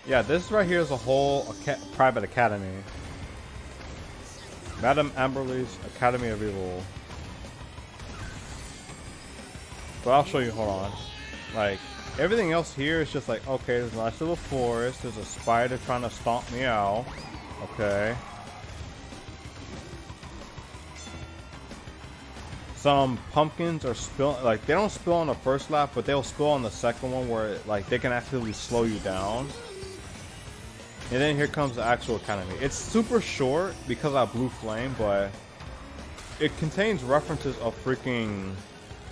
Yeah, this right here is a whole private academy. Madame Amberley's Academy of Evil. But I'll show you, hold on. Like, everything else here is just like, okay, there's a nice little forest. There's a spider trying to stomp me out. Okay. Some pumpkins are spilling, like, they don't spill on the first lap, but they'll spill on the second one where, like, they can actually slow you down. And then here comes the actual academy. It's super short because of Blue Flame, but it contains references of freaking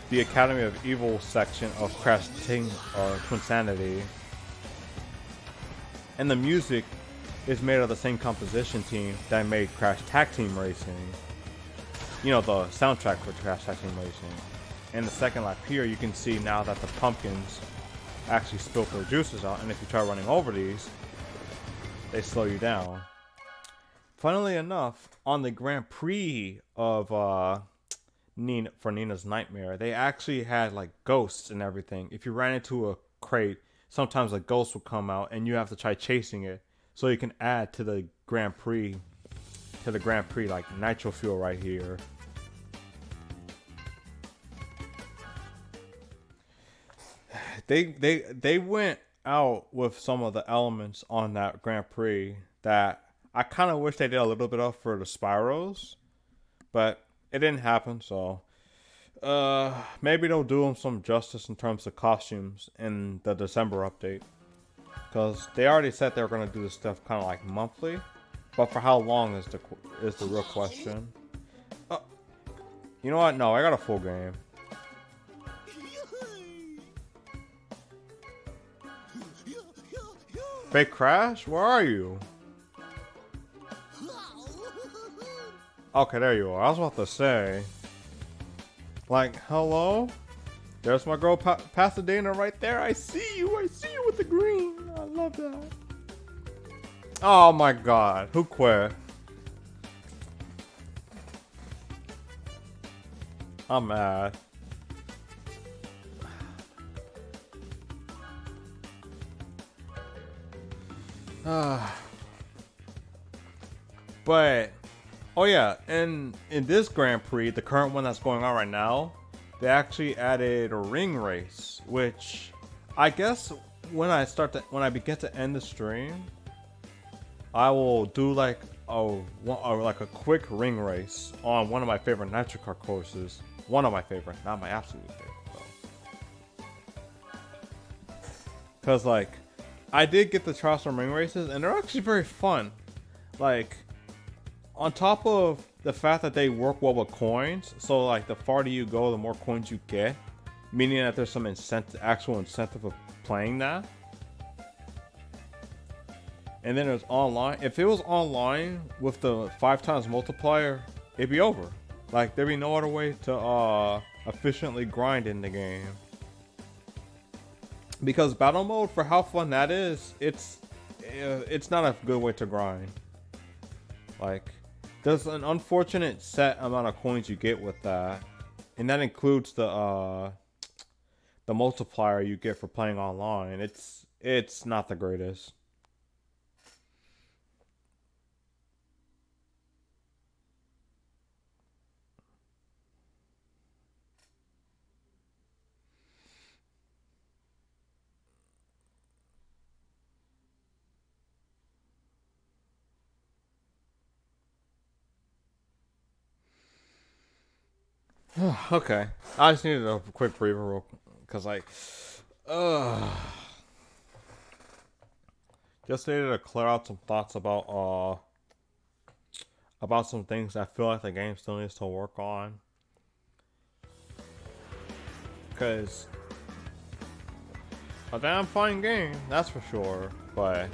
the Academy of Evil section of Crash Twinsanity. And the music is made of the same composition team that made Crash Tag Team Racing. You know, the soundtrack for Crash Tag Team Racing. In the second lap here, you can see now that the pumpkins actually spilt their juices out, and if you try running over these, they slow you down. Funnily enough, on the Grand Prix of Nina's Nightmare, they actually had like ghosts and everything. If you ran into a crate, sometimes a ghost will come out and you have to try chasing it, so you can add to the Grand Prix like Nitro Fuel right here. They went out with some of the elements on that Grand Prix that I kind of wish they did a little bit of for the Spyros, but it didn't happen. So maybe they'll do them some justice in terms of costumes in the December update, because they already said they were going to do this stuff kind of like monthly, but for how long is the real question. You know what? No, I got a full game. Fake Crash? Where are you? Okay, there you are. I was about to say, like, hello? There's my girl Pasadena right there. I see you. I see you with the green. I love that. Oh my god. Who quit? I'm mad. But oh yeah, and in this Grand Prix, the current one that's going on right now, they actually added a ring race, which I guess when I begin to end the stream, I will do like a quick ring race on one of my favorite Nitro car courses. One of my favorite, not my absolute favorite, though. Cause like, I did get to try some ring races, and they're actually very fun. Like, on top of the fact that they work well with coins, so like the farther you go, the more coins you get, meaning that there's some actual incentive of playing that. And then there's online. If it was online with the 5 times multiplier, it'd be over. Like, there'd be no other way to efficiently grind in the game. Because battle mode, for how fun that is, it's not a good way to grind. Like, there's an unfortunate set amount of coins you get with that, and that includes the multiplier you get for playing online. It's not the greatest. Okay, I just needed a quick breather, because like, just needed to clear out some thoughts about some things I feel like the game still needs to work on. Because a damn fine game, that's for sure. But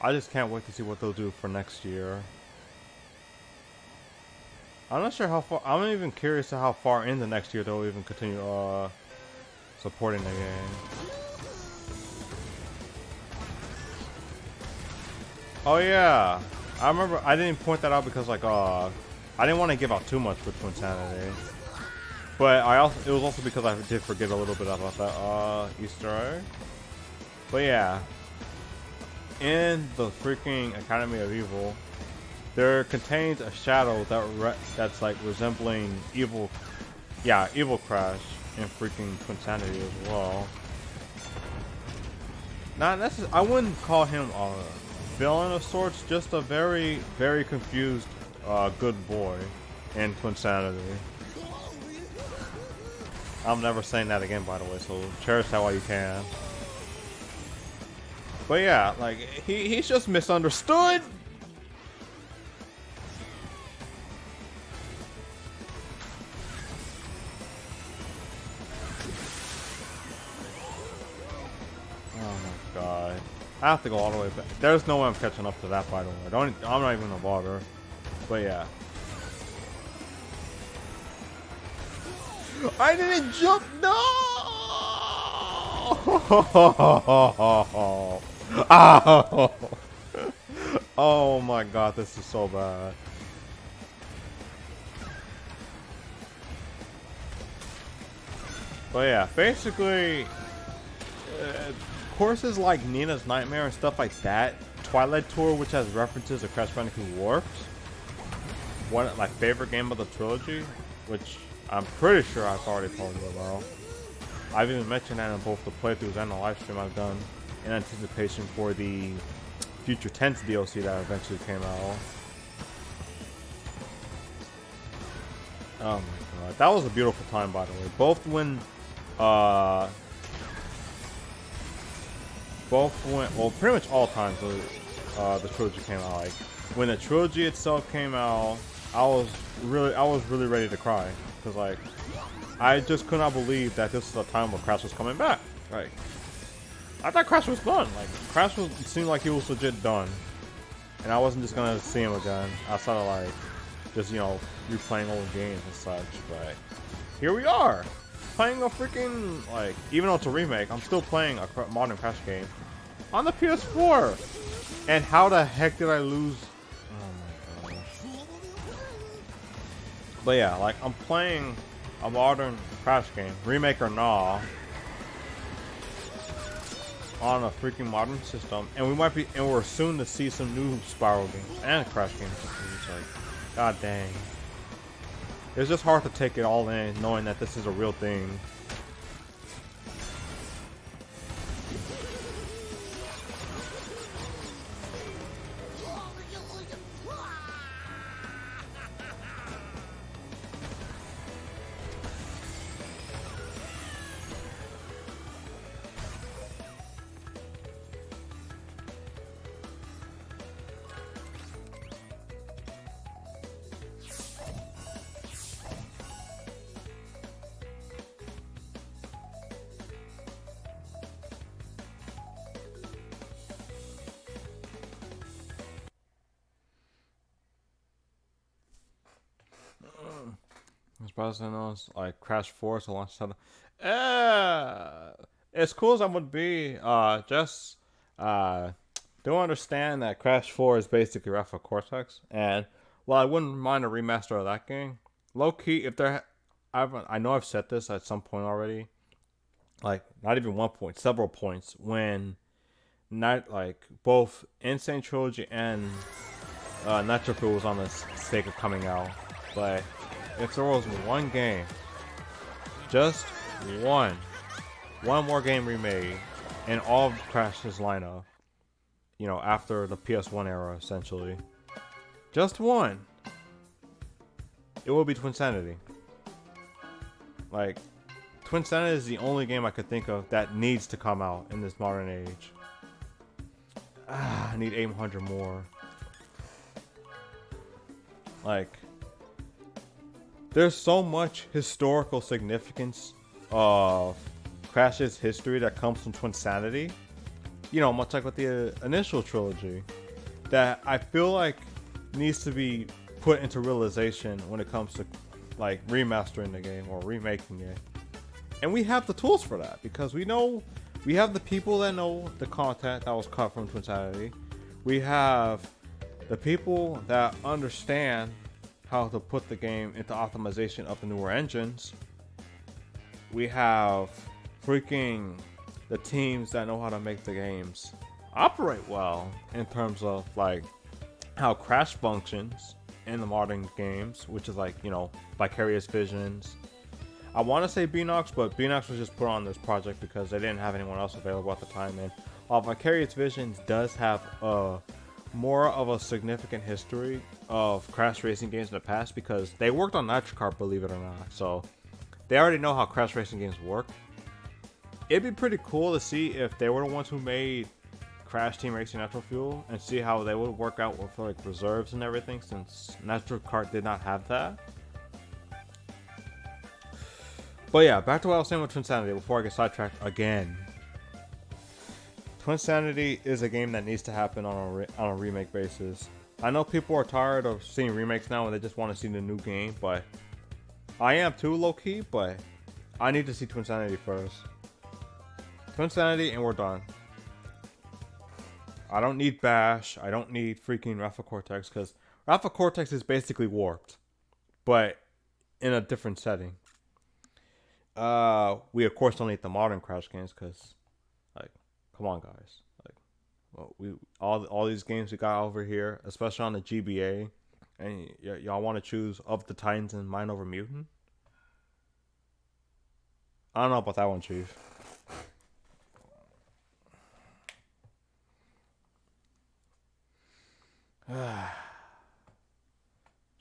I just can't wait to see what they'll do for next year. I'm not sure how far. I'm even curious to how far in the next year they'll even continue supporting the game. Oh yeah, I remember. I didn't point that out because like I didn't want to give out too much for Twinsanity, but it was also because I did forget a little bit about that Easter egg. But yeah, in the freaking Academy of Evil, there contains a shadow that's like resembling Evil Crash in freaking Twinsanity as well. Not necessarily. I wouldn't call him a villain of sorts, just a very, very confused good boy in Twinsanity. I'm never saying that again, by the way, so cherish that while you can. But yeah, like, he's just misunderstood. I have to go all the way back. There's no way I'm catching up to that, by the way. I'm not even gonna bother. But yeah. I didn't jump. No! Oh. Oh my god, this is so bad. But yeah, basically, courses like Nina's Nightmare and stuff like that, Twilight Tour, which has references to Crash Bandicoot Warped, one of my favorite game of the trilogy, which I'm pretty sure I've already told you about. I've even mentioned that in both the playthroughs and the live stream I've done in anticipation for the Future Tense DLC that eventually came out. Oh my god, that was a beautiful time, by the way. Both when well, pretty much all times the trilogy came out. Like, when the trilogy itself came out, I was really ready to cry, because like, I just could not believe that this was a time where Crash was coming back. Like, I thought Crash was done. Like, it seemed like he was legit done, and I wasn't just gonna see him again outside of like just, you know, replaying old games and such. But here we are, playing a freaking, like, even though it's a remake, I'm still playing a modern Crash game on the PS4. And how the heck did I lose? Oh my gosh. But yeah, like, I'm playing a modern Crash game, remake or nah, on a freaking modern system, and we're soon to see some new Spiral games and Crash games. It's like, god dang. It's just hard to take it all in, knowing that this is a real thing. precedents like Crash 4 to launch title. As cool as I would be, just do understand that Crash 4 is basically Alpha Cortex, and while I wouldn't mind a remaster of that game, low key, if there, I know I've said this at some point already, like not even one point, several points when not like both Insane Trilogy and Nitro was on the sake of coming out, but if there was one game, just one more game remade in all of Crash's lineup, you know, after the PS1 era, essentially, just one, it will be Twinsanity. Like, Twinsanity is the only game I could think of that needs to come out in this modern age. I need 800 more. Like, there's so much historical significance of Crash's history that comes from Twinsanity, you know, much like with the initial trilogy, that I feel like needs to be put into realization when it comes to like remastering the game or remaking it. And we have the tools for that because we know we have the people that know the content that was cut from Twinsanity. We have the people that understand how to put the game into optimization of the newer engines. We have freaking the teams that know how to make the games operate well in terms of like how Crash functions in the modern games, which is like, you know, Vicarious Visions. I want to say Beanox, but Beanox was just put on this project because they didn't have anyone else available at the time. And while Vicarious Visions does have more of a significant history of Crash racing games in the past because they worked on Nitro Kart, believe it or not, so they already know how Crash racing games work. It'd be pretty cool to see if they were the ones who made Crash Team Racing Nitro Fuel and see how they would work out with like reserves and everything, since Nitro Kart did not have that. But yeah, back to what I was saying with Twinsanity before I get sidetracked again. Twinsanity is a game that needs to happen on a remake basis. I know people are tired of seeing remakes now and they just want to see the new game, but I am too, low-key, but I need to see Twinsanity first. Twinsanity and we're done. I don't need Bash. I don't need freaking Alpha Cortex because Alpha Cortex is basically warped, but in a different setting. We of course don't need the modern Crash games because, like, come on, guys. Like, well, we all these games we got over here, especially on the GBA, and y'all want to choose Of the Titans and Mind Over Mutant. I don't know about that one, Chief.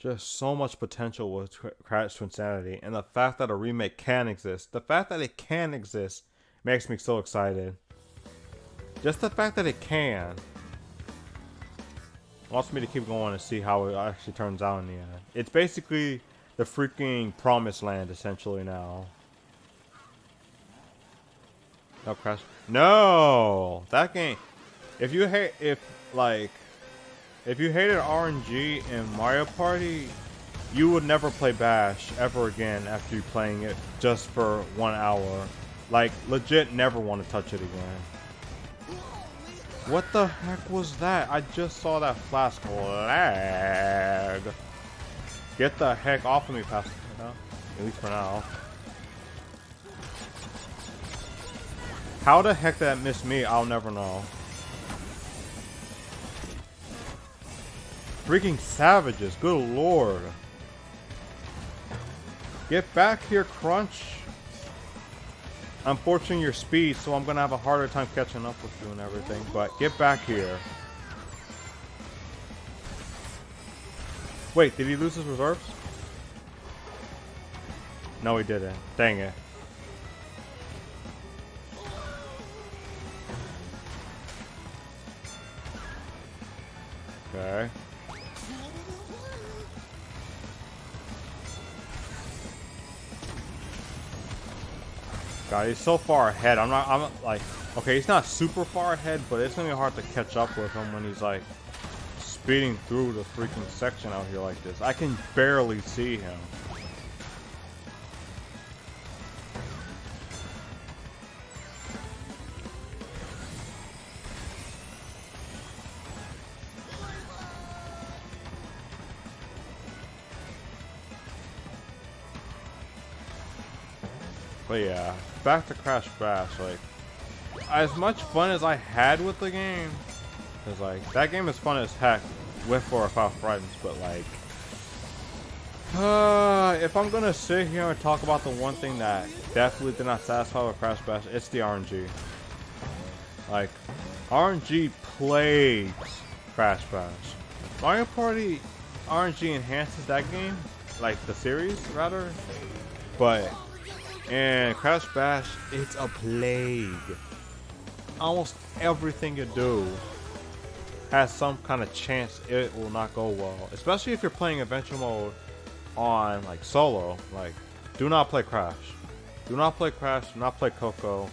Just so much potential with Crash Twinsanity, and the fact that a remake can exist, the fact that it can exist, makes me so excited. Just the fact that it can wants me to keep going and see how it actually turns out in the end. It's basically the freaking promised land, essentially, now. No, Crash. No! That game. If you hated RNG in Mario Party, you would never play Bash ever again after you playing it just for 1 hour. Like, legit never want to touch it again. What the heck was that? I just saw that flask lag. Get the heck off of me, Pastor. At least for now. How the heck that missed me, I'll never know. Freaking savages, good lord. Get back here, Crunch. I'm forcing your speed, so I'm gonna have a harder time catching up with you and everything, but get back here. Wait, did he lose his reserves? No, he didn't. Dang it. Okay. God, he's so far ahead. I'm like, okay, he's not super far ahead, but it's gonna be hard to catch up with him when he's like speeding through the freaking section out here like this. I can barely see him. But yeah, back to Crash Bash. Like, as much fun as I had with the game, cause like that game is fun as heck with or without friends. But like, if I'm gonna sit here and talk about the one thing that definitely did not satisfy with Crash Bash, it's the RNG. Like, RNG plagues Crash Bash. Mario Party RNG enhances that game, like the series rather, but in Crash Bash, it's a plague. Almost everything you do has some kind of chance it will not go well, especially if you're playing adventure mode on like solo. Like, do not play Crash. Do not play Crash. Do not play Coco.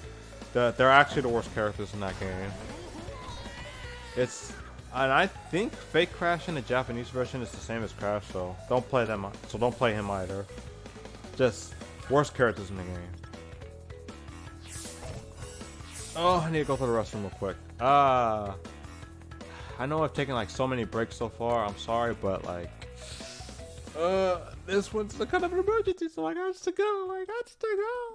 They're actually the worst characters in that game. And I think Fake Crash in the Japanese version is the same as Crash, so don't play them. So don't play him either. Just worst characters in the game. Oh, I need to go to the restroom real quick. I know I've taken like so many breaks so far. I'm sorry, but like, this one's a kind of an emergency, so I got to go. I got to go.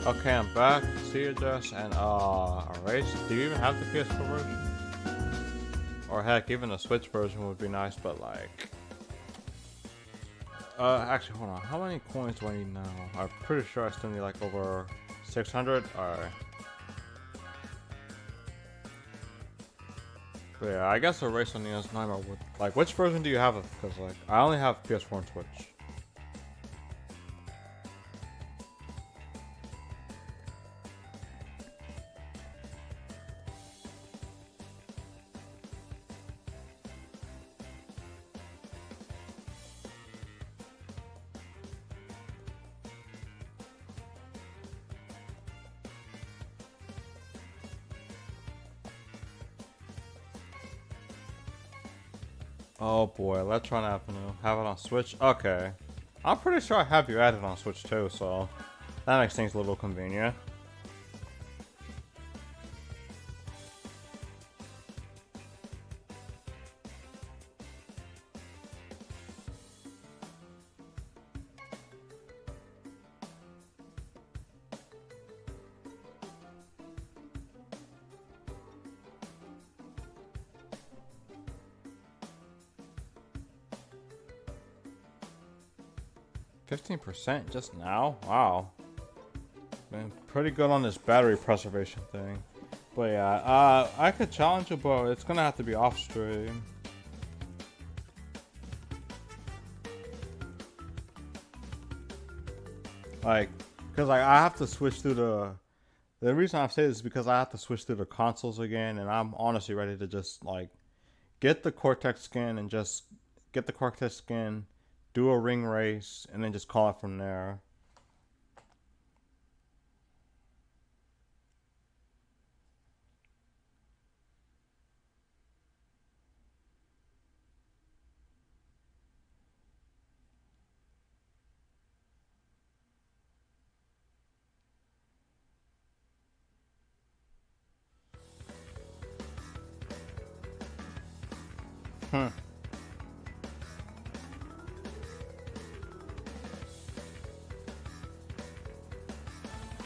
Okay, I'm back. See you, Jess. And Erase. Do you even have the PS4 version? Or heck, even the Switch version would be nice, but like, actually, hold on. How many coins do I need now? I'm pretty sure I still need like over 600. Alright. But yeah, I guess Erase on the S9 would. Like, which version do you have? Because like, I only have PS4 and Switch. Oh boy, Electron Avenue. Have it on Switch? Okay. I'm pretty sure I have you added on Switch too, so that makes things a little convenient. %, just now? Wow. Been pretty good on this battery preservation thing. But yeah, I could challenge you, but it's gonna have to be off stream. Like, cause like I have to switch through the reason I say this is because I have to switch through the consoles again, and I'm honestly ready to just like get the Cortex skin and just get the Cortex skin, do a ring race, and then just call it from there.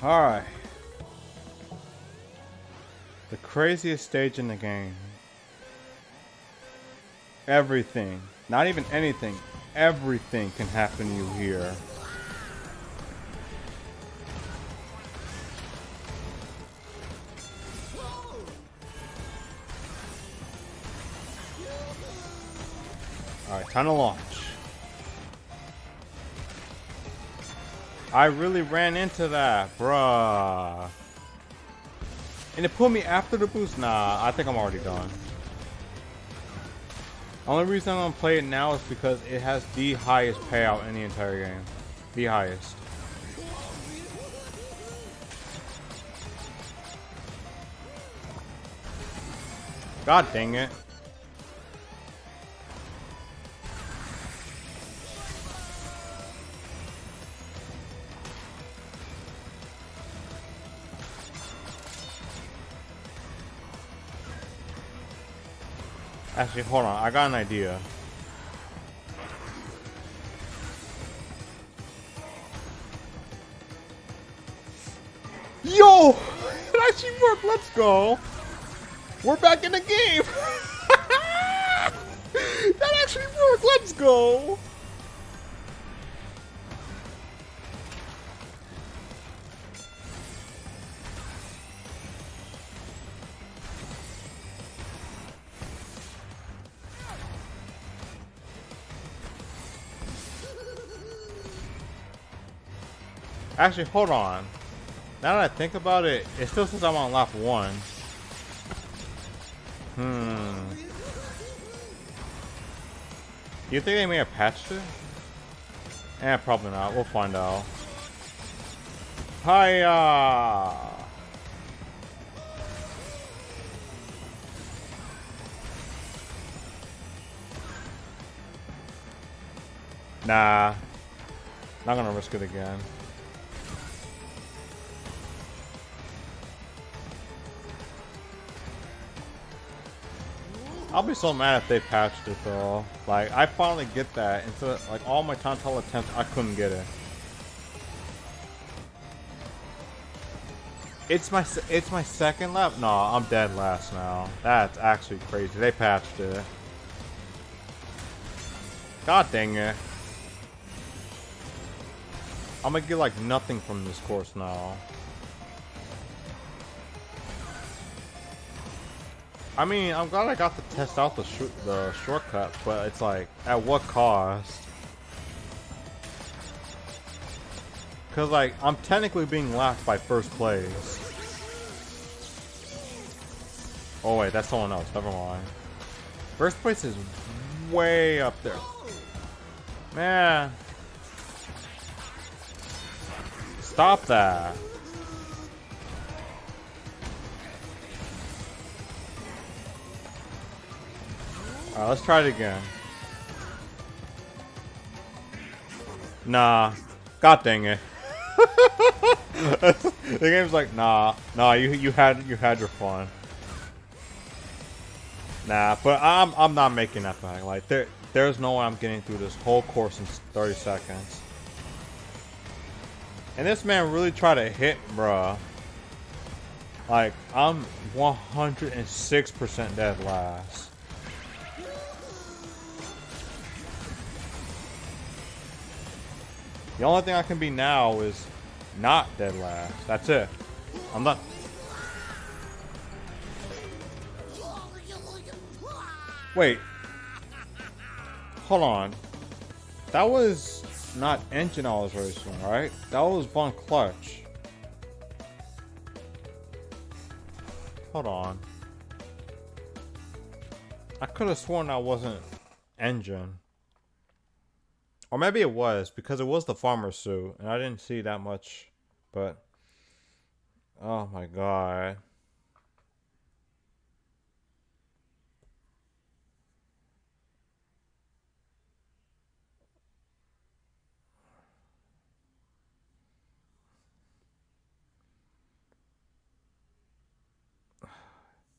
Alright. The craziest stage in the game. Everything. Not even anything. Everything can happen to you here. Alright, time to launch. I really ran into that, bruh. And it put me after the boost? Nah, I think I'm already done. Only reason I'm gonna play it now is because it has the highest payout in the entire game. The highest. God dang it. Actually, hold on. I got an idea. Yo! It actually worked. Let's go. We're back in the game. That actually worked. Let's go. Actually, hold on. Now that I think about it, it still says I'm on lap 1. You think they may have patched it? Eh, probably not. We'll find out. Hiya! Nah. Not gonna risk it again. I'll be so mad if they patched it though. Like, I finally get that. Instead of, like, all my Tantal attempts, I couldn't get it. It's my second lap? No, I'm dead last now. That's actually crazy. They patched it. God dang it. I'm gonna get like nothing from this course now. I mean, I'm glad I got to test out the shortcut, but it's like, at what cost? Cause like, I'm technically being lapped by first place. Oh wait, that's someone else, never mind. First place is way up there. Man. Stop that. Alright, let's try it again. Nah. God dang it. The game's like, nah, you had your fun. Nah, but I'm not making that back. Like there's no way I'm getting through this whole course in 30 seconds. And this man really tried to hit, bruh. Like I'm 106% dead last. The only thing I can be now is not dead last. That's it. I'm not. Wait. Hold on. That was not engine I was racing, right? That was Von Clutch. Hold on. I could have sworn that wasn't engine. Or maybe it was, because it was the farmer suit, and I didn't see that much, but... Oh my god.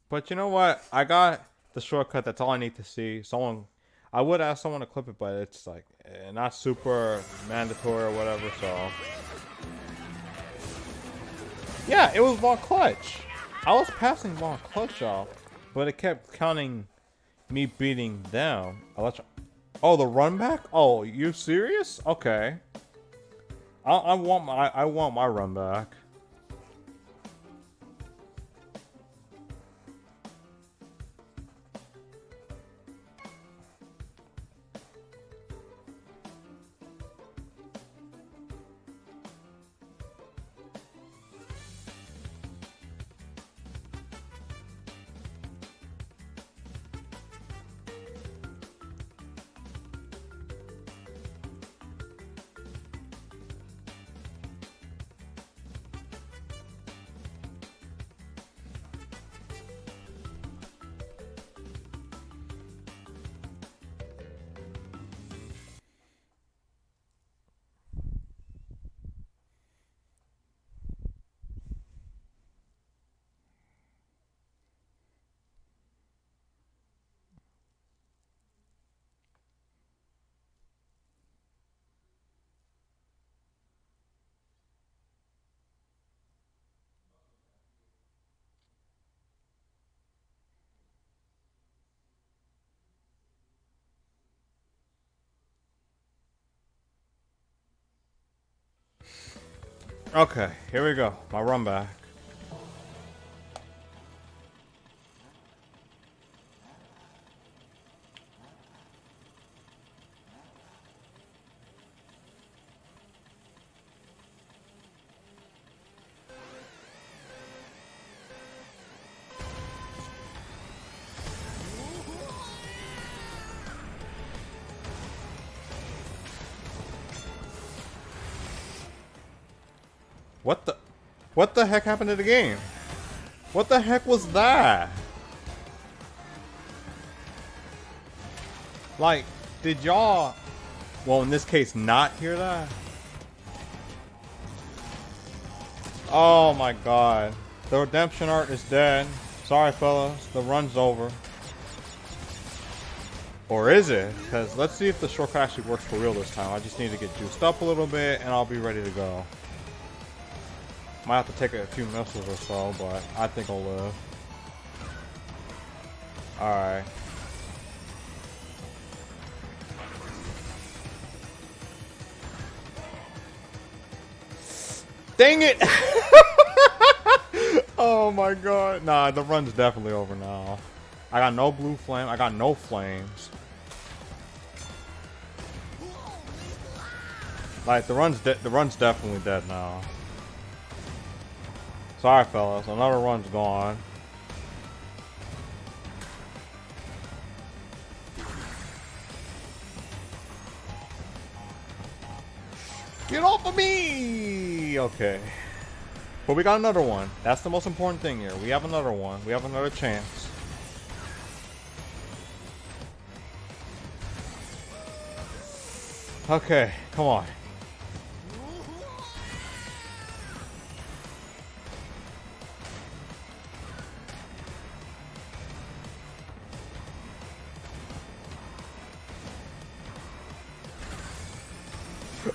But you know what? I got the shortcut, that's all I need to see. I would ask someone to clip it, but it's like, not super mandatory or whatever, so... Yeah, it was Von Clutch. I was passing Von Clutch off, but it kept counting me beating them. Oh, the run back? Oh, you serious? Okay. I want my run back. Okay, here we go. My run back. What the heck happened to the game? What the heck was that? Like, did y'all, well, in this case, not hear that? Oh my god. The redemption art is dead. Sorry, fellas. The run's over. Or is it? Because let's see if the shortcut actually works for real this time. I just need to get juiced up a little bit, and I'll be ready to go. Might have to take a few missiles or so, but I think I'll live. Alright. Dang it! Oh my god. Nah, the run's definitely over now. I got no blue flame. I got no flames. Like, the run's definitely dead now. Sorry, fellas. Another run's gone. Get off of me! Okay. But we got another one. That's the most important thing here. We have another one. We have another chance. Okay, come on.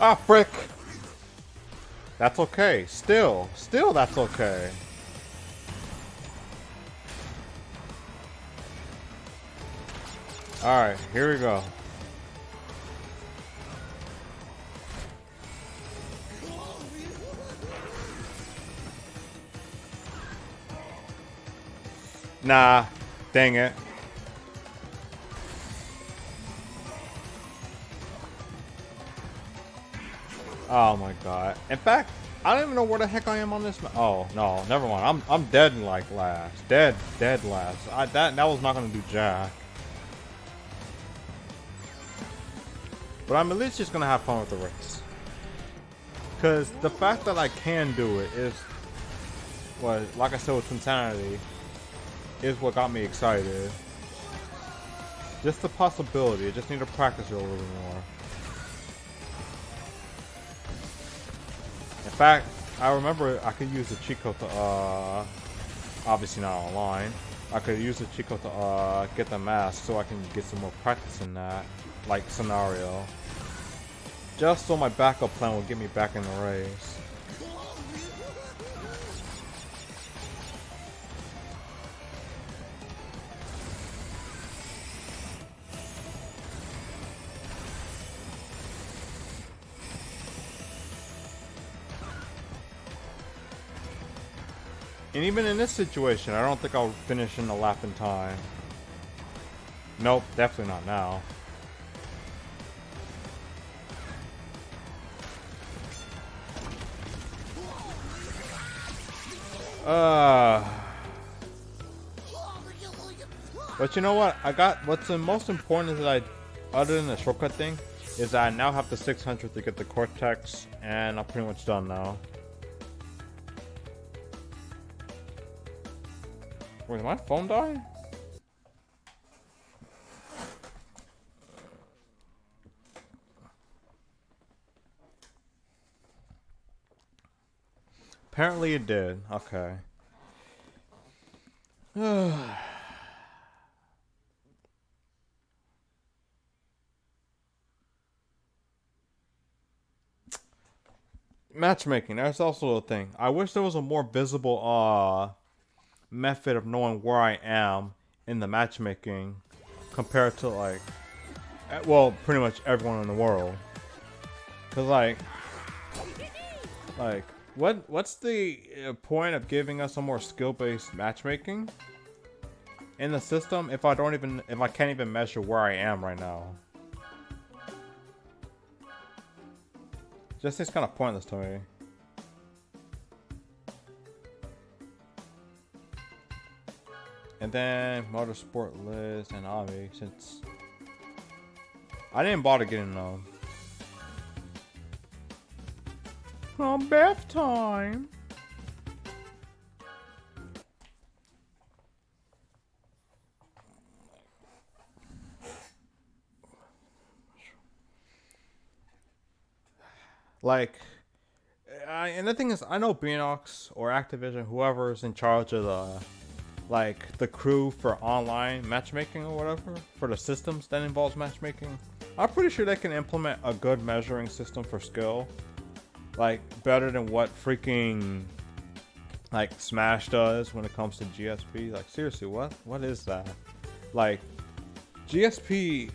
Ah, frick! That's okay. Still that's okay. Alright, here we go. Nah, dang it. Oh my god. In fact, I don't even know where the heck I am on this. Oh no, never mind. I'm dead in like last. Dead last. That was not gonna do jack. But I'm at least just gonna have fun with the race. Cause the fact that I can do it is what, like I said with Insanity, is what got me excited. Just the possibility. I just need to practice it a little bit more. In fact, I remember I could use the cheat code to, obviously not online. I could use the cheat code to, get the mask so I can get some more practice in that, like, scenario. Just so my backup plan will get me back in the race. And even in this situation, I don't think I'll finish in a lap in time. Nope, definitely not now. But you know what? What's the most important is that other than the shortcut thing, is that I now have the 600 to get the Cortex, and I'm pretty much done now. Wait, did my phone die? Apparently it did. Okay. Matchmaking, that's also a thing. I wish there was a more visible method of knowing where I am in the matchmaking compared to like, well, pretty much everyone in the world. Cause like what's the point of giving us a more skill-based matchmaking in the system if I can't even measure where I am right now? Just seems kind of pointless to me. And then motorsport list and Avi, since I didn't bother getting them. Bath time. Like, and the thing is, I know Beanox or Activision, whoever's in charge of the crew for online matchmaking or whatever, for the systems that involves matchmaking. I'm pretty sure they can implement a good measuring system for skill. Like, better than what freaking, like, Smash does when it comes to GSP. Like, seriously, what is that? Like, GSP,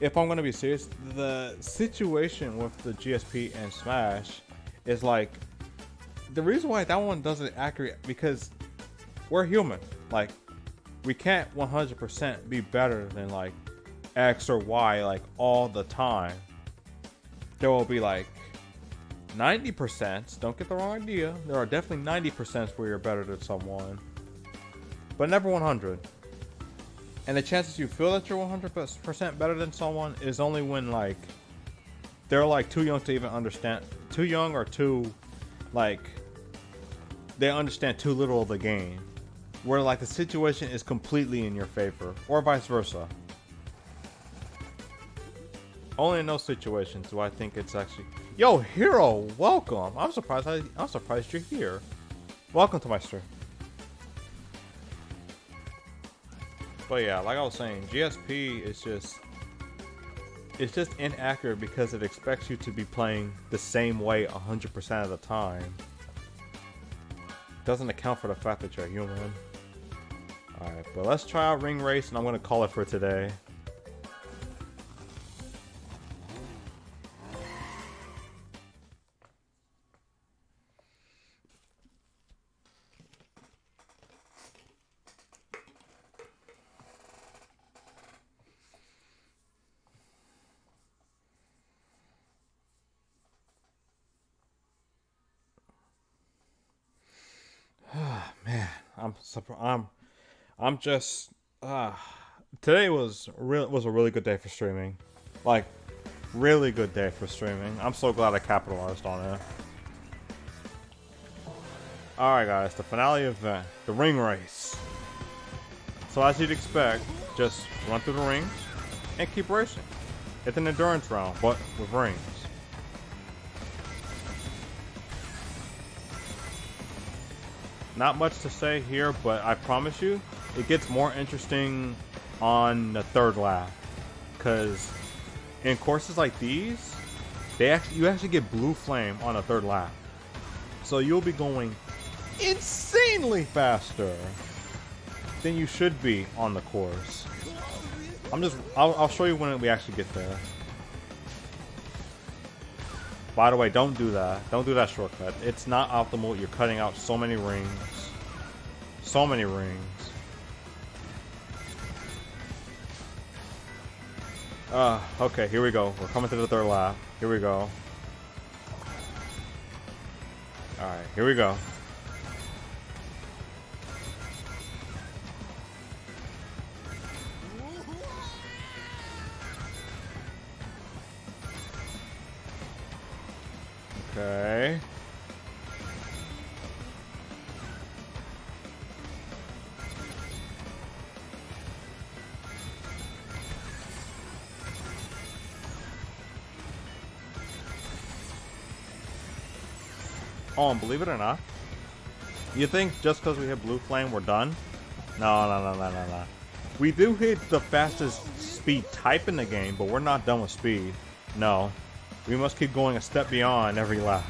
if I'm gonna be serious, the situation with the GSP and Smash is like, the reason why that one doesn't accurate, because we're human. Like, we can't 100% be better than like X or Y like all the time. There will be like 90%, don't get the wrong idea. There are definitely 90% where you're better than someone, but never 100. And the chances you feel that you're 100% better than someone is only when like they're like too young to even understand, too young or too like they understand too little of the game, where like the situation is completely in your favor, or vice versa. Only in those situations do I think it's actually. Yo, Hero, welcome. I'm surprised you're here. Welcome to my stream. But yeah, like I was saying, GSP is just it's just inaccurate because it expects you to be playing the same way 100% of the time. Doesn't account for the fact that you're human. Alright, but let's try out Ring Race, and I'm gonna call it for today. Man, I'm just today was a really good day for streaming. Like, really good day for streaming. I'm so glad I capitalized on it. Alright guys, the finale event, the ring race. So as you'd expect, just run through the rings and keep racing. It's an endurance round, but with rings. Not much to say here, but I promise you, it gets more interesting on the third lap. Because in courses like these, you actually get blue flame on the third lap. So you'll be going insanely faster than you should be on the course. I'll show you when we actually get there. By the way, don't do that. Don't do that shortcut. It's not optimal. You're cutting out so many rings. So many rings. Okay, here we go. We're coming to the third lap. Here we go. Alright, here we go. Okay. Oh, and believe it or not, you think just because we hit blue flame we're done? No. We do hit the fastest speed type in the game, but we're not done with speed. No. We must keep going a step beyond every lap.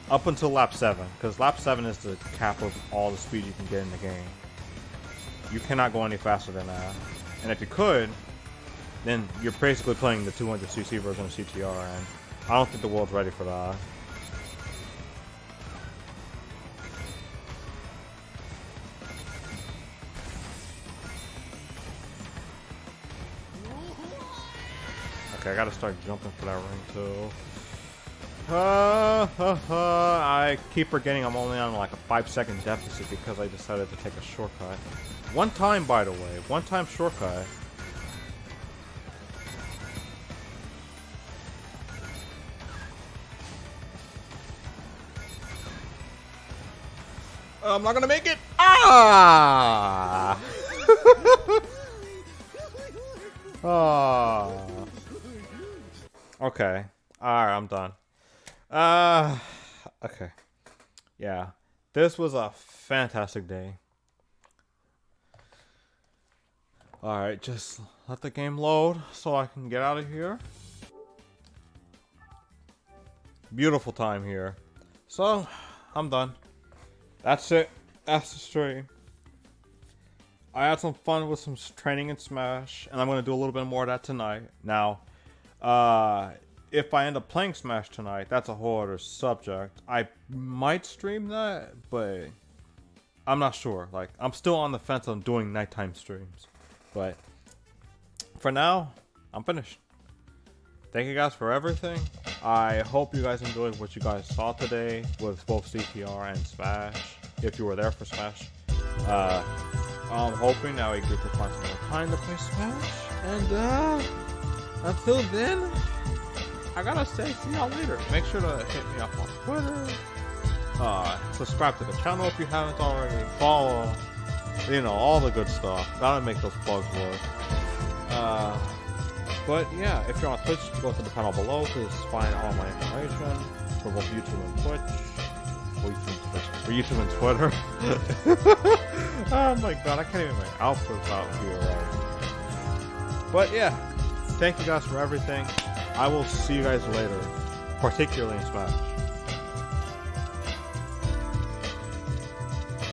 Up until lap 7, because lap 7 is the cap of all the speed you can get in the game. You cannot go any faster than that. And if you could, then you're basically playing the 200cc version of CTR, and I don't think the world's ready for that. Okay, I gotta start jumping for that ring too. I keep forgetting I'm only on like a 5-second deficit because I decided to take a shortcut. One time, by the way. One time shortcut. I'm not gonna make it! Ah! Oh. Okay. Alright, I'm done. Okay. Yeah. This was a fantastic day. Alright, just let the game load so I can get out of here. Beautiful time here. So, I'm done. That's it. That's the stream. I had some fun with some training in Smash, and I'm going to do a little bit more of that tonight. Now, if I end up playing Smash tonight, that's a whole other subject. I might stream that, but I'm not sure. Like, I'm still on the fence on doing nighttime streams. But for now, I'm finished. Thank you guys for everything. I hope you guys enjoyed what you guys saw today with both CTR and Smash, if you were there for Smash. I'm hoping that we get to find some more time to play Smash. And until then, I gotta say, see y'all later. Make sure to hit me up on Twitter. Subscribe to the channel if you haven't already. Follow, you know, all the good stuff. Gotta make those plugs work. But yeah, if you're on Twitch, go to the panel below to find all my information for both YouTube and Twitch. For YouTube and Twitter. Oh my god, I can't even make outputs out here. Right? But yeah, thank you guys for everything. I will see you guys later, particularly in Smash.